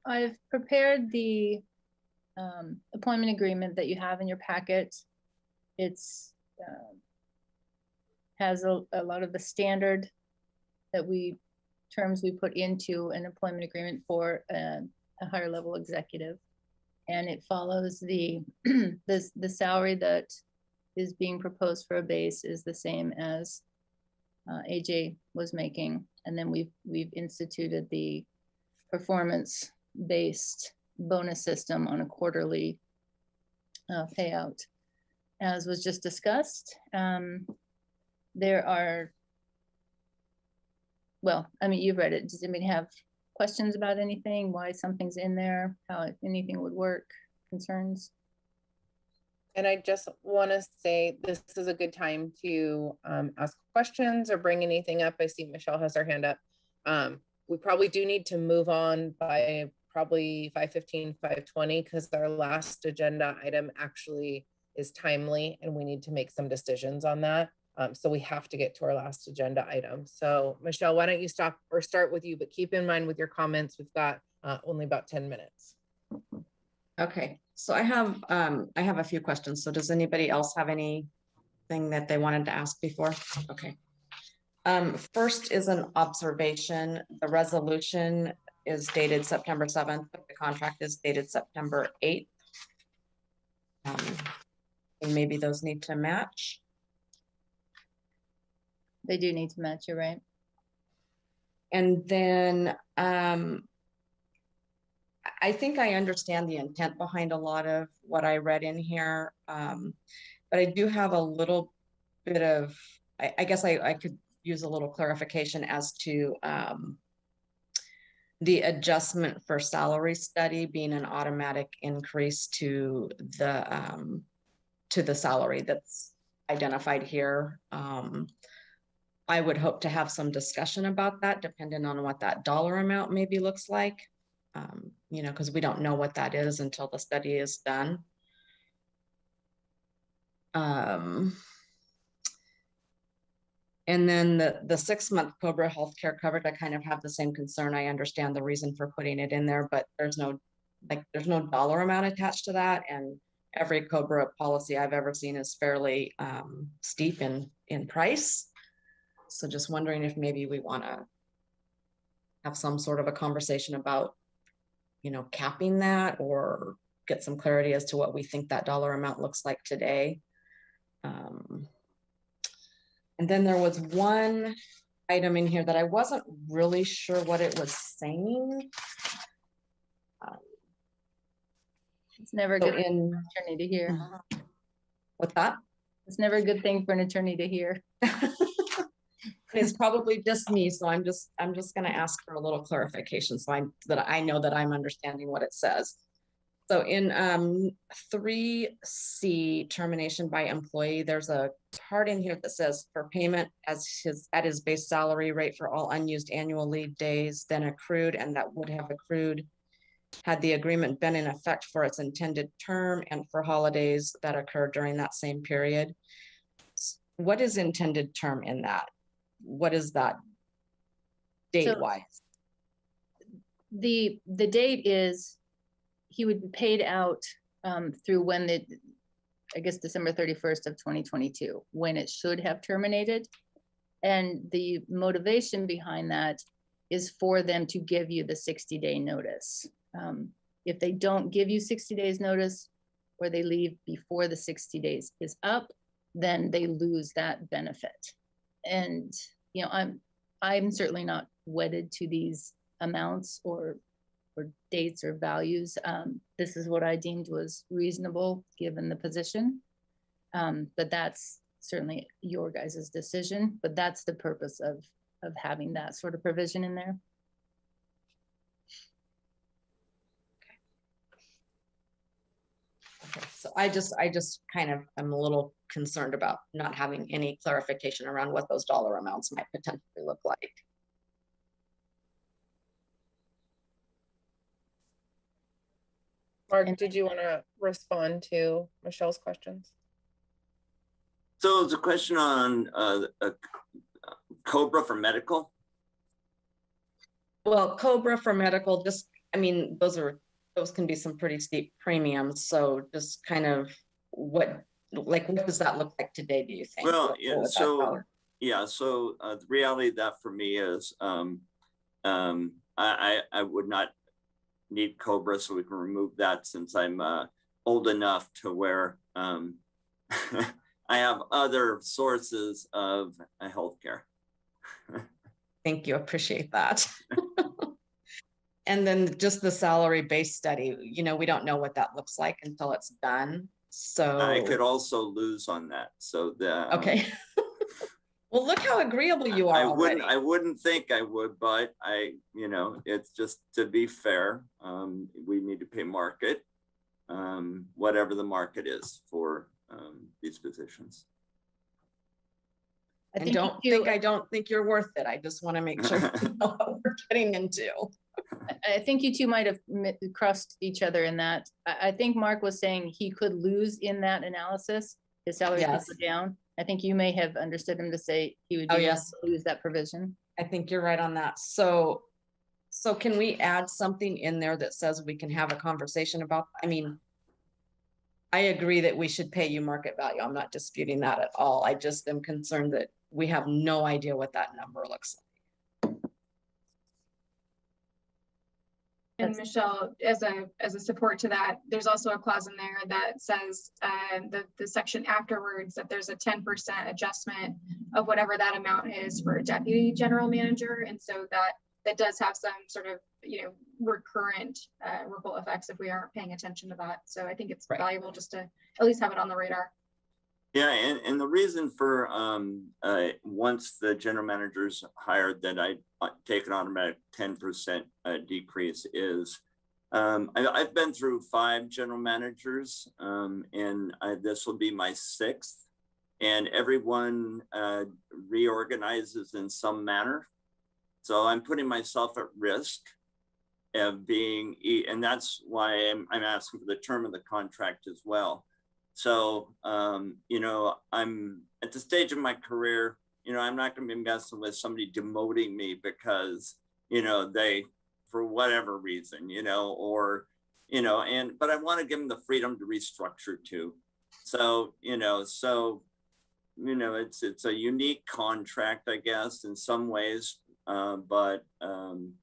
I've prepared the appointment agreement that you have in your packet. It's has a lot of the standard terms we put into an employment agreement for a higher level executive, and it follows the the salary that is being proposed for a base is the same as AJ was making, and then we've instituted the performance based bonus system on a quarterly payout, as was just discussed. There are, well, I mean, you've read it. Does anybody have questions about anything? Why something's in there? How anything would work? Concerns? And I just want to say this is a good time to ask questions or bring anything up. I see Michelle has her hand up. We probably do need to move on by probably 5:15, 5:20, because our last agenda item actually is timely and we need to make some decisions on that. So we have to get to our last agenda item. So Michelle, why don't you start with you, but keep in mind with your comments, we've got only about 10 minutes. Okay, so I have a few questions. So does anybody else have anything that they wanted to ask before? Okay. First is an observation. The resolution is dated September 7th, but the contract is dated September 8th. And maybe those need to match. They do need to match, you're right. And then I think I understand the intent behind a lot of what I read in here, but I do have a little bit of, I guess I could use a little clarification as to the adjustment for salary study being an automatic increase to the salary that's identified here. I would hope to have some discussion about that, depending on what that dollar amount maybe looks like, you know, because we don't know what that is until the study is done. And then the 6-month COBRA healthcare coverage, I kind of have the same concern. I understand the reason for putting it in there, but there's no dollar amount attached to that. And every COBRA policy I've ever seen is fairly steep in price. So just wondering if maybe we want to have some sort of a conversation about, you know, capping that or get some clarity as to what we think that dollar amount looks like today. And then there was one item in here that I wasn't really sure what it was saying. It's never So good for an attorney to hear. What's that? It's never a good thing for an attorney to hear. It's probably just me, so I'm just going to ask for a little clarification so that I know that I'm understanding what it says. So in 3C, termination by employee, there's a part in here that says for payment at his base salary rate for all unused annual leave days then accrued and that would have accrued had the agreement been in effect for its intended term and for holidays that occurred during that same period. What is intended term in that? What is that date-wise? The date is he would be paid out through when I guess December 31st of 2022, when it should have terminated. And the motivation behind that is for them to give you the 60-day notice. If they don't give you 60 days notice or they leave before the 60 days is up, then they lose that benefit. And, you know, I'm certainly not wedded to these amounts or dates or values. This is what I deemed was reasonable given the position. But that's certainly your guys' decision, but that's the purpose of having that sort of provision in there. Okay, so I just kind of am a little concerned about not having any clarification around what those dollar amounts might potentially look like. Mark, did you want to respond to Michelle's questions? So it's a question on COBRA for medical. Well, COBRA for medical, just, I mean, those can be some pretty steep premiums. So just kind of what does that look like today, do you think? Well, yeah, so the reality of that for me is I would not need COBRA, so we can remove that since I'm old enough to where I have other sources of healthcare. Thank you, appreciate that. And then just the salary base study, you know, we don't know what that looks like until it's done. So I could also lose on that. So okay. Well, look how agreeable you are. I wouldn't think I would, but you know, it's just to be fair. We need to pay market, whatever the market is for these positions. I don't think you're worth it. I just want to make sure you know what we're getting into. I think you two might have crossed each other in that. I think Mark was saying he could lose in that analysis. His salary could go down. I think you may have understood him to say he would lose that provision. I think you're right on that. So can we add something in there that says we can have a conversation about, I mean, I agree that we should pay you market value. I'm not disputing that at all. I just am concerned that we have no idea what that number looks like. And Michelle, as a support to that, there's also a clause in there that says the section afterwards that there's a 10% adjustment of whatever that amount is for a deputy general manager. And so that does have some sort of, you know, recurrent ripple effects if we aren't paying attention to that. So I think it's valuable just to at least have it on the radar. Yeah, and the reason for once the general manager's hired that I take an automatic 10% decrease is I've been through 5 general managers and this will be my 6th, and everyone reorganizes in some manner. So I'm putting myself at risk of being, and that's why I'm asking for the term of the contract as well. So, you know, I'm at the stage of my career, you know, I'm not going to be messing with somebody demoting me because, you know, they, for whatever reason, you know, or, you know, but I want to give them the freedom to restructure too. So, it's a unique contract, I guess, in some ways. but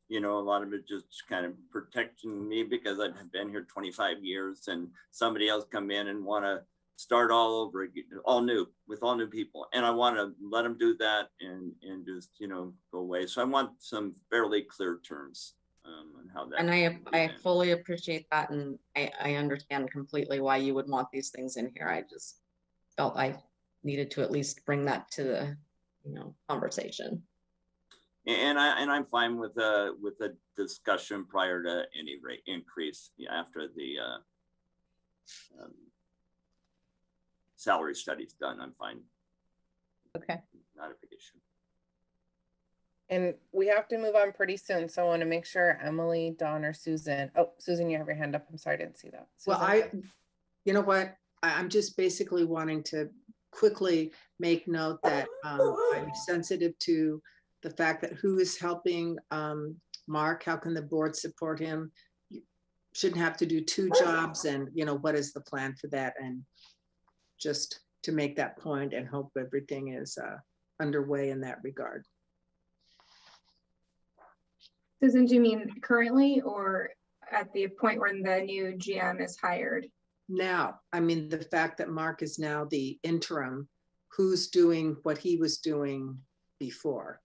you know, a lot of it just kind of protecting me because I've been here 25 years and somebody else come in and want to start all over again, all new with all new people. And I want to let them do that and just, you know, go away. So I want some fairly clear terms on how that. And I fully appreciate that. And I understand completely why you would want these things in here. I just felt I needed to at least bring that to the, you know, conversation. And I'm fine with a discussion prior to any rate increase after the salary study's done. I'm fine. Okay. Not a big issue. And we have to move on pretty soon, so I want to make sure Emily, Dawn, or Susan. Oh, Susan, you have your hand up. I'm sorry, I didn't see that. Susan. Well, you know what? I'm just basically wanting to quickly make note that I'm sensitive to the fact that who is helping Mark, how can the board support him? You shouldn't have to do two jobs, and you know, what is the plan for that? And just to make that point and hope everything is underway in that regard. Susan, do you mean currently or at the point when the new GM is hired? Now, I mean, the fact that Mark is now the interim, who's doing what he was doing before?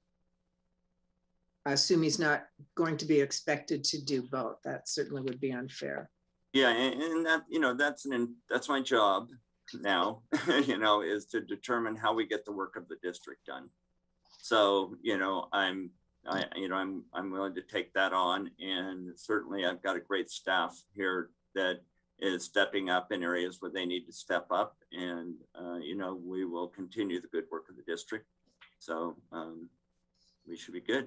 I assume he's not going to be expected to do both. That certainly would be unfair. Yeah, and that, you know, that's my job now, you know, is to determine how we get the work of the district done. So, you know, I'm willing to take that on, and certainly I've got a great staff here that is stepping up in areas where they need to step up, and you know, we will continue the good work of the district. So we should be good.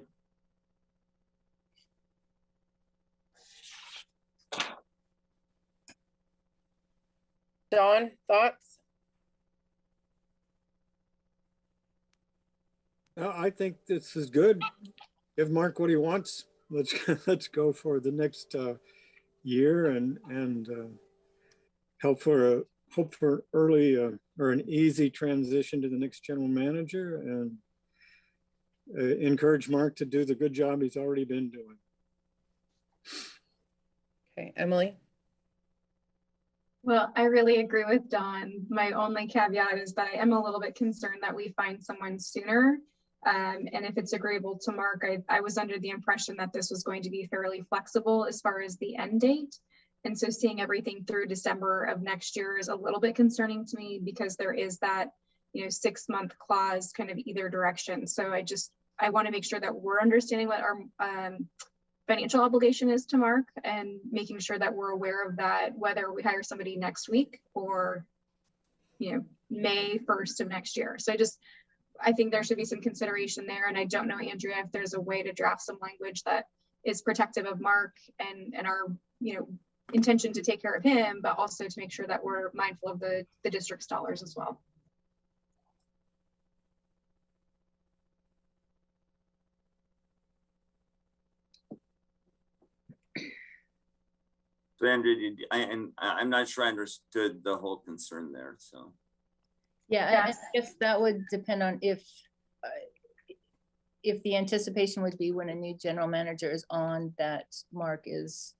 Dawn, thoughts? I think this is good. Give Mark what he wants. Let's go for the next year and hope for early or an easy transition to the next general manager, and encourage Mark to do the good job he's already been doing. Okay, Emily. Well, I really agree with Dawn. My only caveat is that I am a little bit concerned that we find someone sooner. And if it's agreeable to Mark, I was under the impression that this was going to be fairly flexible as far as the end date. And so seeing everything through December of next year is a little bit concerning to me, because there is that, you know, 6-month clause kind of either direction. So I want to make sure that we're understanding what our financial obligation is to Mark, and making sure that we're aware of that, whether we hire somebody next week or, you know, May 1st of next year. So I think there should be some consideration there. And I don't know, Andrea, if there's a way to draft some language that is protective of Mark and our, you know, intention to take care of him, but also to make sure that we're mindful of the district's dollars as well. So Andrew, I'm not sure I understood the whole concern there. So Yeah, I guess that would depend on if the anticipation would be when a new general manager is on, that Mark is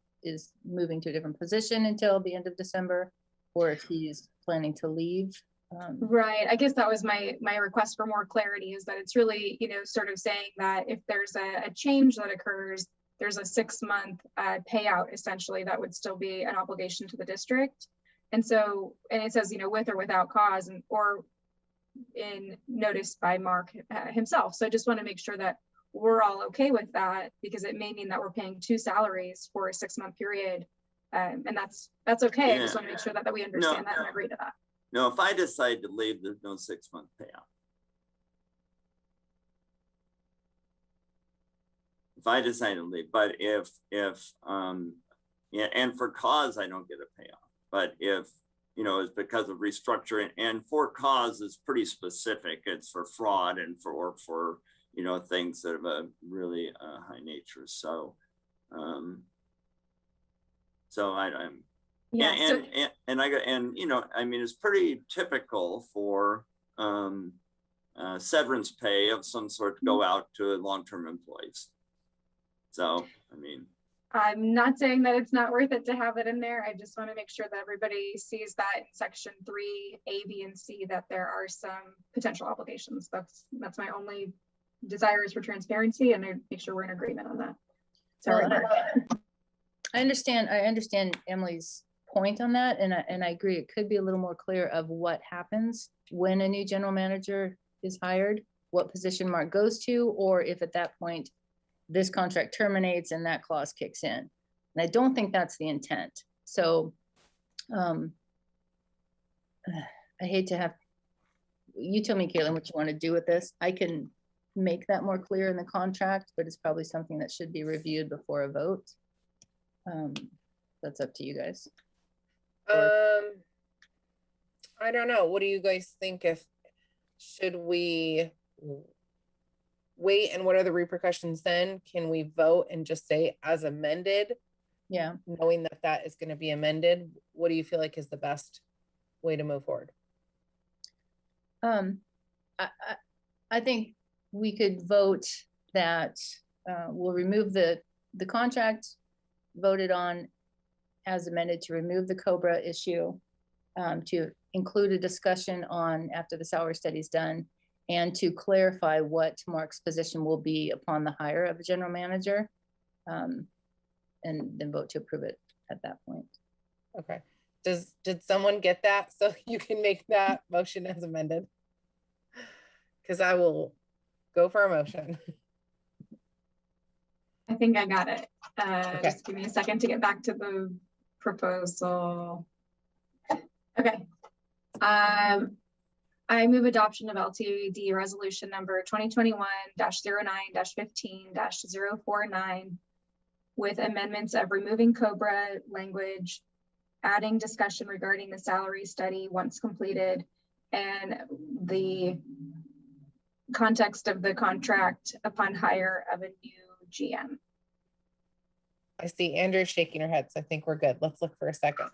moving to a different position until the end of December, or if he's planning to leave. Right. I guess that was my request for more clarity, is that it's really, you know, sort of saying that if there's a change that occurs, there's a 6-month payout essentially that would still be an obligation to the district. And so, and it says, you know, with or without cause, or in notice by Mark himself. So I just want to make sure that we're all okay with that, because it may mean that we're paying 2 salaries for a 6-month period. And that's okay. Yeah. I just want to make sure that we understand that and agree to that. no, if I decide to leave, there's no 6-month payout. If I decide to leave, but if yeah, and for cause, I don't get a payout. But if, you know, it's because of restructuring, and for cause is pretty specific. It's for fraud and for you know, things that have a really high nature. So, I'm Yeah. and you know, I mean, it's pretty typical for severance pay of some sort to go out to long-term employees. So, I mean, I'm not saying that it's not worth it to have it in there. I just want to make sure that everybody sees that in section 3, A, B, and C, that there are some potential obligations. That's my only desire, is for transparency, and I make sure we're in agreement on that. Sorry, Well, Mark. I understand Emily's point on that, and I agree. It could be a little more clear of what happens when a new general manager is hired, what position Mark goes to, or if at that point this contract terminates and that clause kicks in. And I don't think that's the intent. So I hate to have, you tell me, Caitlin, what you want to do with this. I can make that more clear in the contract, but it's probably something that should be reviewed before a vote. That's up to you guys. I don't know. What do you guys think? Should we wait, and what are the repercussions then? Can we vote and just say as amended? Yeah. Knowing that that is going to be amended, what do you feel like is the best way to move forward? I think we could vote that we'll remove the contract voted on as amended to remove the COBRA issue, to include a discussion on after the salary study is done, and to clarify what Mark's position will be upon the hire of the general manager, and then vote to approve it at that point. Okay. Did someone get that? So you can make that motion as amended? Because I will go for a motion. I think I got it. Okay. Just give me a second to get back to the proposal. Okay. I move adoption of LTD resolution number 2021-09-15-049 with amendments of removing COBRA language, adding discussion regarding the salary study once completed, and the context of the contract upon hire of a new GM. I see Andrew shaking her head, so I think we're good. Let's look for a second.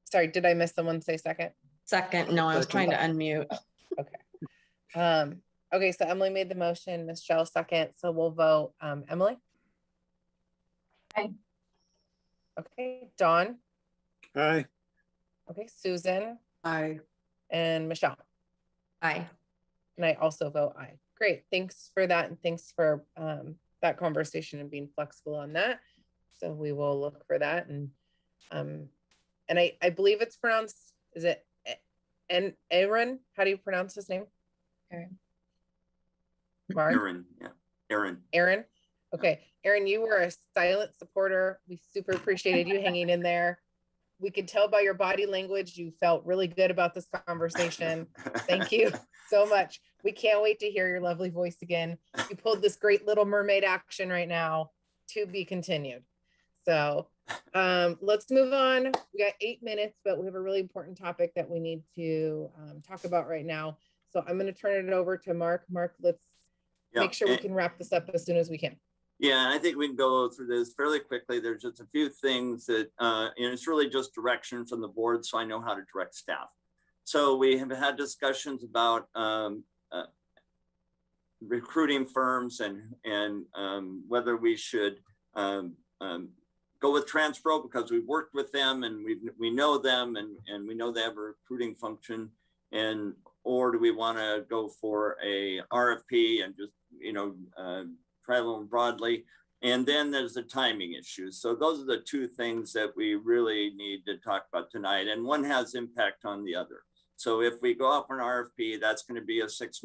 Sorry, did I miss someone say second? Second, no, I was trying to unmute. Okay. Okay, so Emily made the motion, Michelle second, so we'll vote. Emily? Aye. Okay, Dawn? Aye. Okay, Susan? Aye. And Michelle? Aye. And I also vote aye. Great, thanks for that, and thanks for that conversation and being flexible on that. So we will look for that, and I believe it's pronounced, is it Aaron? How do you pronounce his name? Aaron. Mark? Aaron, yeah, Aaron. Aaron? Okay, Aaron, you were a silent supporter. We super appreciated you hanging in there. We could tell by your body language, you felt really good about this conversation. Thank you so much. We can't wait to hear your lovely voice again. You pulled this great Little Mermaid action right now, to be continued. So let's move on. We got 8 minutes, but we have a really important topic that we need to talk about right now. So I'm going to turn it over to Mark. Mark, let's make sure we can wrap this up as soon as we can. Yeah, I think we can go through this fairly quickly. There's just a few things that, and it's really just direction from the board, so I know how to direct staff. So we have had discussions about recruiting firms and whether we should go with Transpro because we've worked with them and we know them and we know they have a recruiting function, and or do we want to go for a RFP and just travel broadly? And then there's the timing issues. So those are the two things that we really need to talk about tonight, and one has impact on the other. So if we go out for an RFP, that's going to be a 6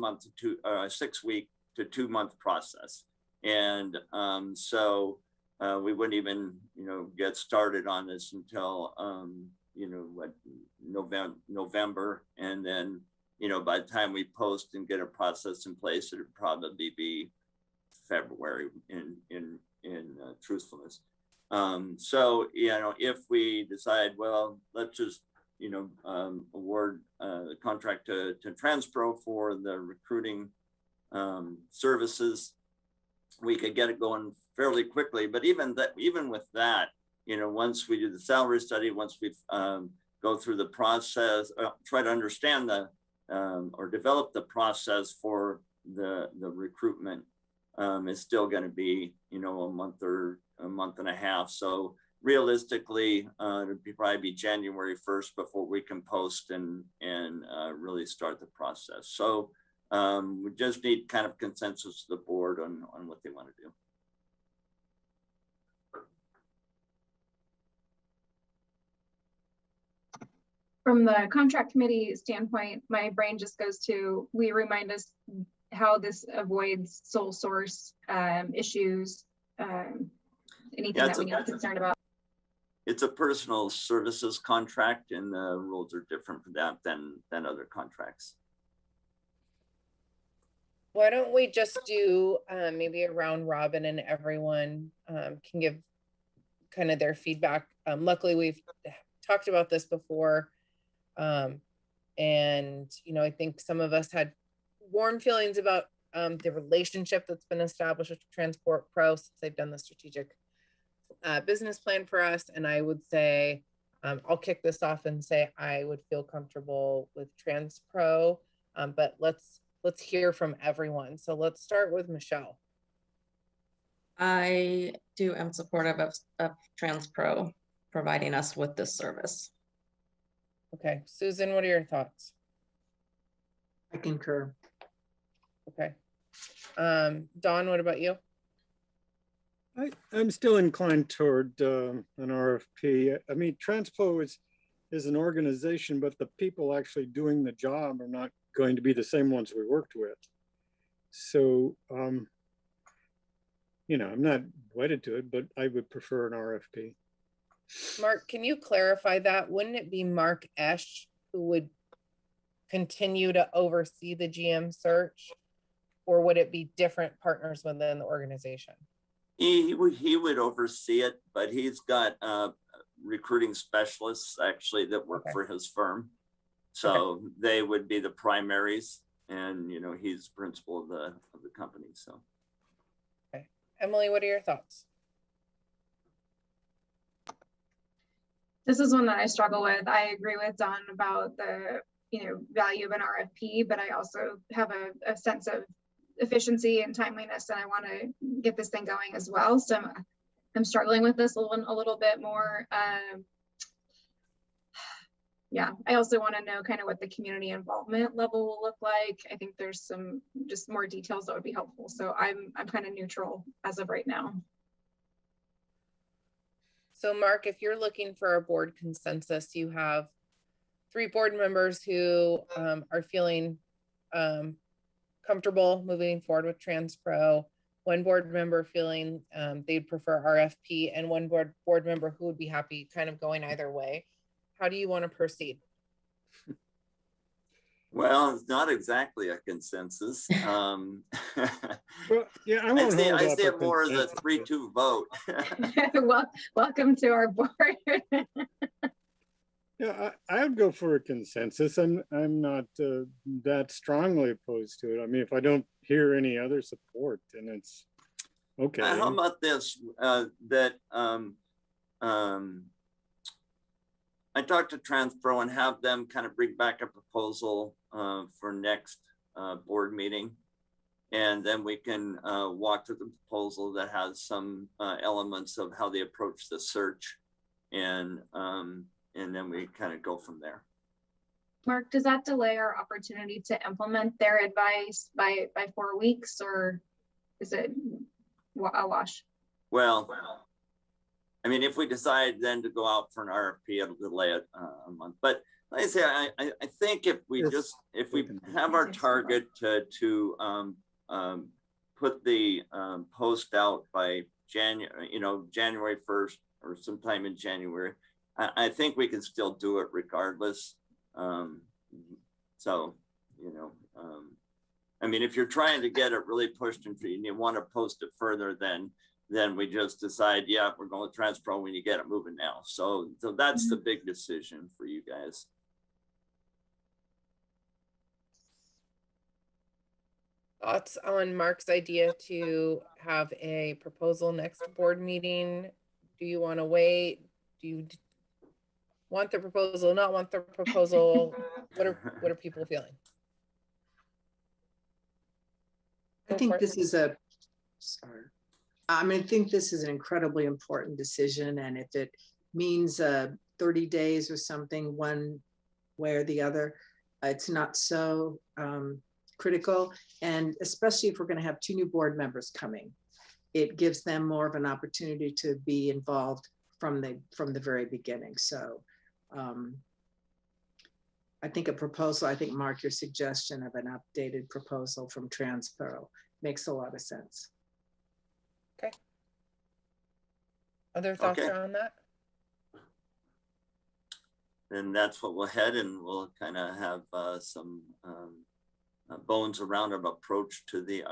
week to 2 month process. And so we wouldn't even, get started on this until, November. And then, by the time we post and get a process in place, it'd probably be February in truthfulness. So, if we decide, well, let's just, award the contract to Transpro for the recruiting services, we could get it going fairly quickly. But even with that, once we do the salary study, once we've go through the process, try to understand the or develop the process for the recruitment is still going to be, you know, a month or a month and a half. So realistically, it'll probably be January 1st before we can post and really start the process. So we just need kind of consensus to the board on what they want to do. From the contract committee standpoint, my brain just goes to, we remind us how this avoids sole source issues, anything that we need to be concerned about. It's a personal services contract, and the rules are different for that than other contracts. Why don't we just do maybe a round robin and everyone can give kind of their feedback. Luckily, we've talked about this before. And, you know, I think some of us had warm feelings about the relationship that's been established with Transport Pro since they've done the strategic business plan for us. And I would say, I'll kick this off and say I would feel comfortable with TransPro, but let's hear from everyone. So let's start with Michelle. I am supportive of TransPro providing us with this service. Okay, Susan, what are your thoughts? I concur. Okay. Dawn, what about you? I'm still inclined toward an RFP. I mean, TransPro is an organization, but the people actually doing the job are not going to be the same ones we worked with. So, you know, I'm not wedded to it, but I would prefer an RFP. Mark, can you clarify that? Wouldn't it be Mark Esch who would continue to oversee the GM search, or would it be different partners within the organization? He would oversee it, but he's got recruiting specialists actually that work for his firm. So they would be the primaries, and you know, he's principal of the company. So okay. Emily, what are your thoughts? This is one that I struggle with. I agree with Don about the value of an RFP, but I also have a sense of efficiency and timeliness, and I want to get this thing going as well. So I'm struggling with this a little bit more. Yeah, I also want to know kind of what the community involvement level will look like. I think there's some just more details that would be helpful. So I'm kind of neutral as of right now. So Mark, if you're looking for a board consensus, you have 3 board members who are feeling comfortable moving forward with TransPro, 1 board member feeling they'd prefer RFP, and 1 board member who would be happy kind of going either way. How do you want to proceed? well, it's not exactly a consensus. Well, yeah, I see it more as a 3-2 vote. Well, welcome to our board. Yeah, I would go for a consensus. I'm not that strongly opposed to it. I mean, if I don't hear any other support, then it's okay. How about this? I talked to TransPro and have them kind of bring back a proposal for next board meeting. And then we can walk through the proposal that has some elements of how they approach the search. And then we kind of go from there. Mark, does that delay our opportunity to implement their advice by 4 weeks, or is it a wash? Well, I mean, if we decide then to go out for an RFP, it'll delay it a month. But like I say, I think if we have our target to put the post out by January 1st or sometime in January, I think we can still do it regardless. So, I mean, if you're trying to get it really pushed and you want to post it further, then we just decide, yeah, we're going with TransPro when you get it moving now. So that's the big decision for you guys. Thoughts on Mark's idea to have a proposal next board meeting? Do you want to wait? want the proposal, not want the proposal? What are people feeling? I think this is a, sorry. I mean, I think this is an incredibly important decision, and if it means 30 days or something, one way or the other, it's not so critical. And especially if we're going to have 2 new board members coming, it gives them more of an opportunity to be involved from the very beginning. So I think a proposal, I think Mark, your suggestion of an updated proposal from Transpro makes a lot of sense. Okay. Other thoughts around that? And that's what we'll head, and we'll kind of have some bones around an approach to the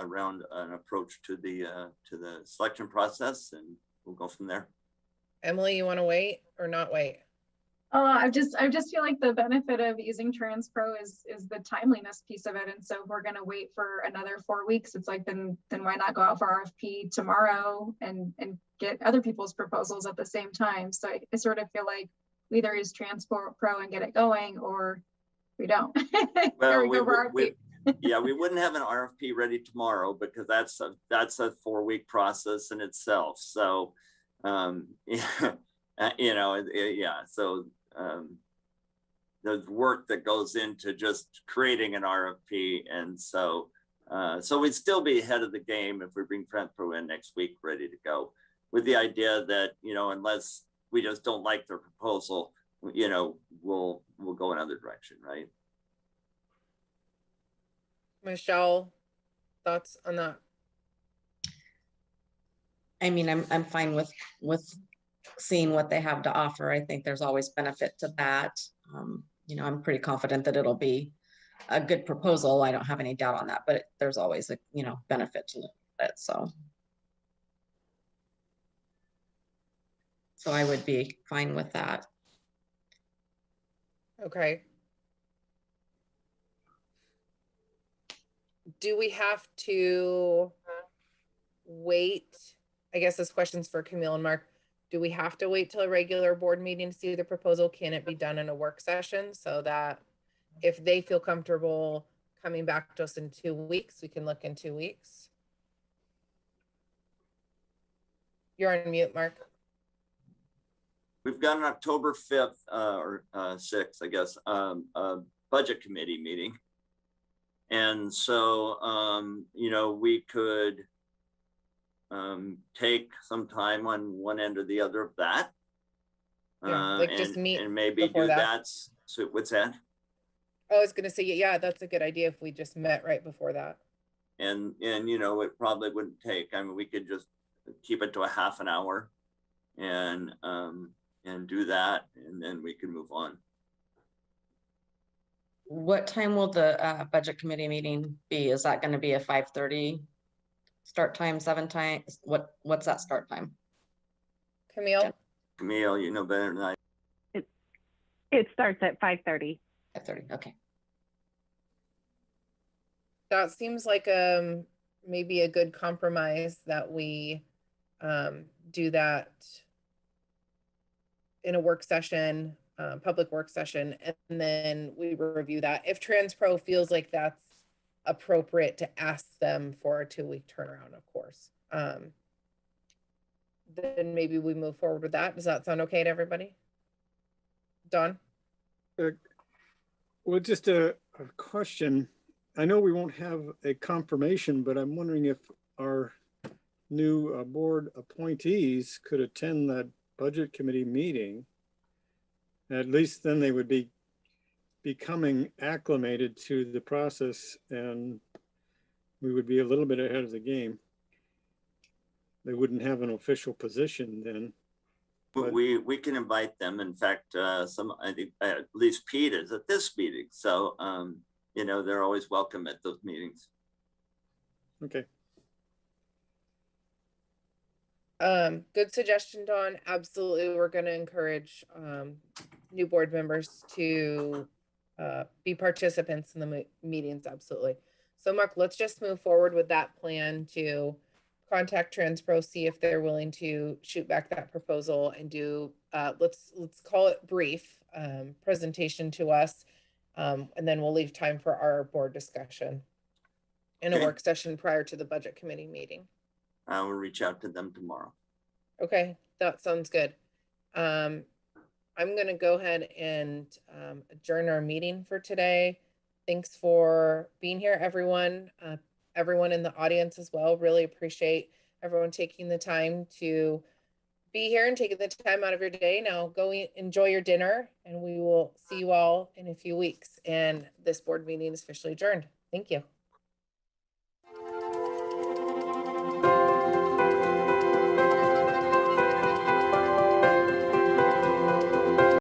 selection process, and we'll go from there. Emily, you want to wait or not wait? Oh, I just feel like the benefit of using Transpro is the timeliness piece of it. And so if we're going to wait for another 4 weeks, it's like, then why not go out for RFP tomorrow and get other people's proposals at the same time? So I sort of feel like we either use Transpro and get it going, or we don't. Well, we wouldn't have an RFP ready tomorrow, because that's a 4-week process in itself. So, there's work that goes into just creating an RFP. And so we'd still be ahead of the game if we bring Transpro in next week ready to go, with the idea that, unless we just don't like their proposal, we'll go another direction, right? Michelle, thoughts on that? I mean, I'm fine with seeing what they have to offer. I think there's always benefit to that. I'm pretty confident that it'll be a good proposal. I don't have any doubt on that, but there's always a, benefit to it. So I would be fine with that. Okay. Do we have to wait? I guess this question's for Camille and Mark. Do we have to wait till a regular board meeting to see the proposal? Can it be done in a work session, so that if they feel comfortable coming back to us in 2 weeks, we can look in 2 weeks? You're on mute, Mark. We've got an October 5th or 6th, I guess, budget committee meeting. And so, we could take some time on one end or the other of that. Just meet and maybe do that. So what's that? I was going to say, yeah, that's a good idea if we just met right before that. And it probably wouldn't take, we could just keep it to a half an hour and do that, and then we can move on. What time will the budget committee meeting be? Is that going to be a 5:30 start time, 7 times? What's that start time? Camille, you know better than I. It starts at 5:30. 5:30. Okay. that seems like maybe a good compromise, that we do that in a work session, public work session, and then we review that. If Transpro feels like that's appropriate to ask them for a 2-week turnaround, of course, then maybe we move forward with that. Does that sound okay to everybody? Don? Well, just a question. I know we won't have a confirmation, but I'm wondering if our new board appointees could attend that budget committee meeting. At least then they would be becoming acclimated to the process, and we would be a little bit ahead of the game. They wouldn't have an official position then. But we can invite them. In fact, I think at least Pete is at this meeting. So, they're always welcome at those meetings. Okay. Good suggestion, Dawn. Absolutely. We're going to encourage new board members to be participants in the meetings. Absolutely. So Mark, let's just move forward with that plan to contact Transpro, see if they're willing to shoot back that proposal and do, let's call it brief, presentation to us. And then we'll leave time for our board discussion in a Okay. work session prior to the budget committee meeting. I will reach out to them tomorrow. Okay, that sounds good. I'm gonna go ahead and adjourn our meeting for today. Thanks for being here, everyone. Everyone in the audience as well. Really appreciate everyone taking the time to be here and taking the time out of your day. Now go enjoy your dinner, and we will see you all in a few weeks. And this board meeting is officially adjourned. Thank you.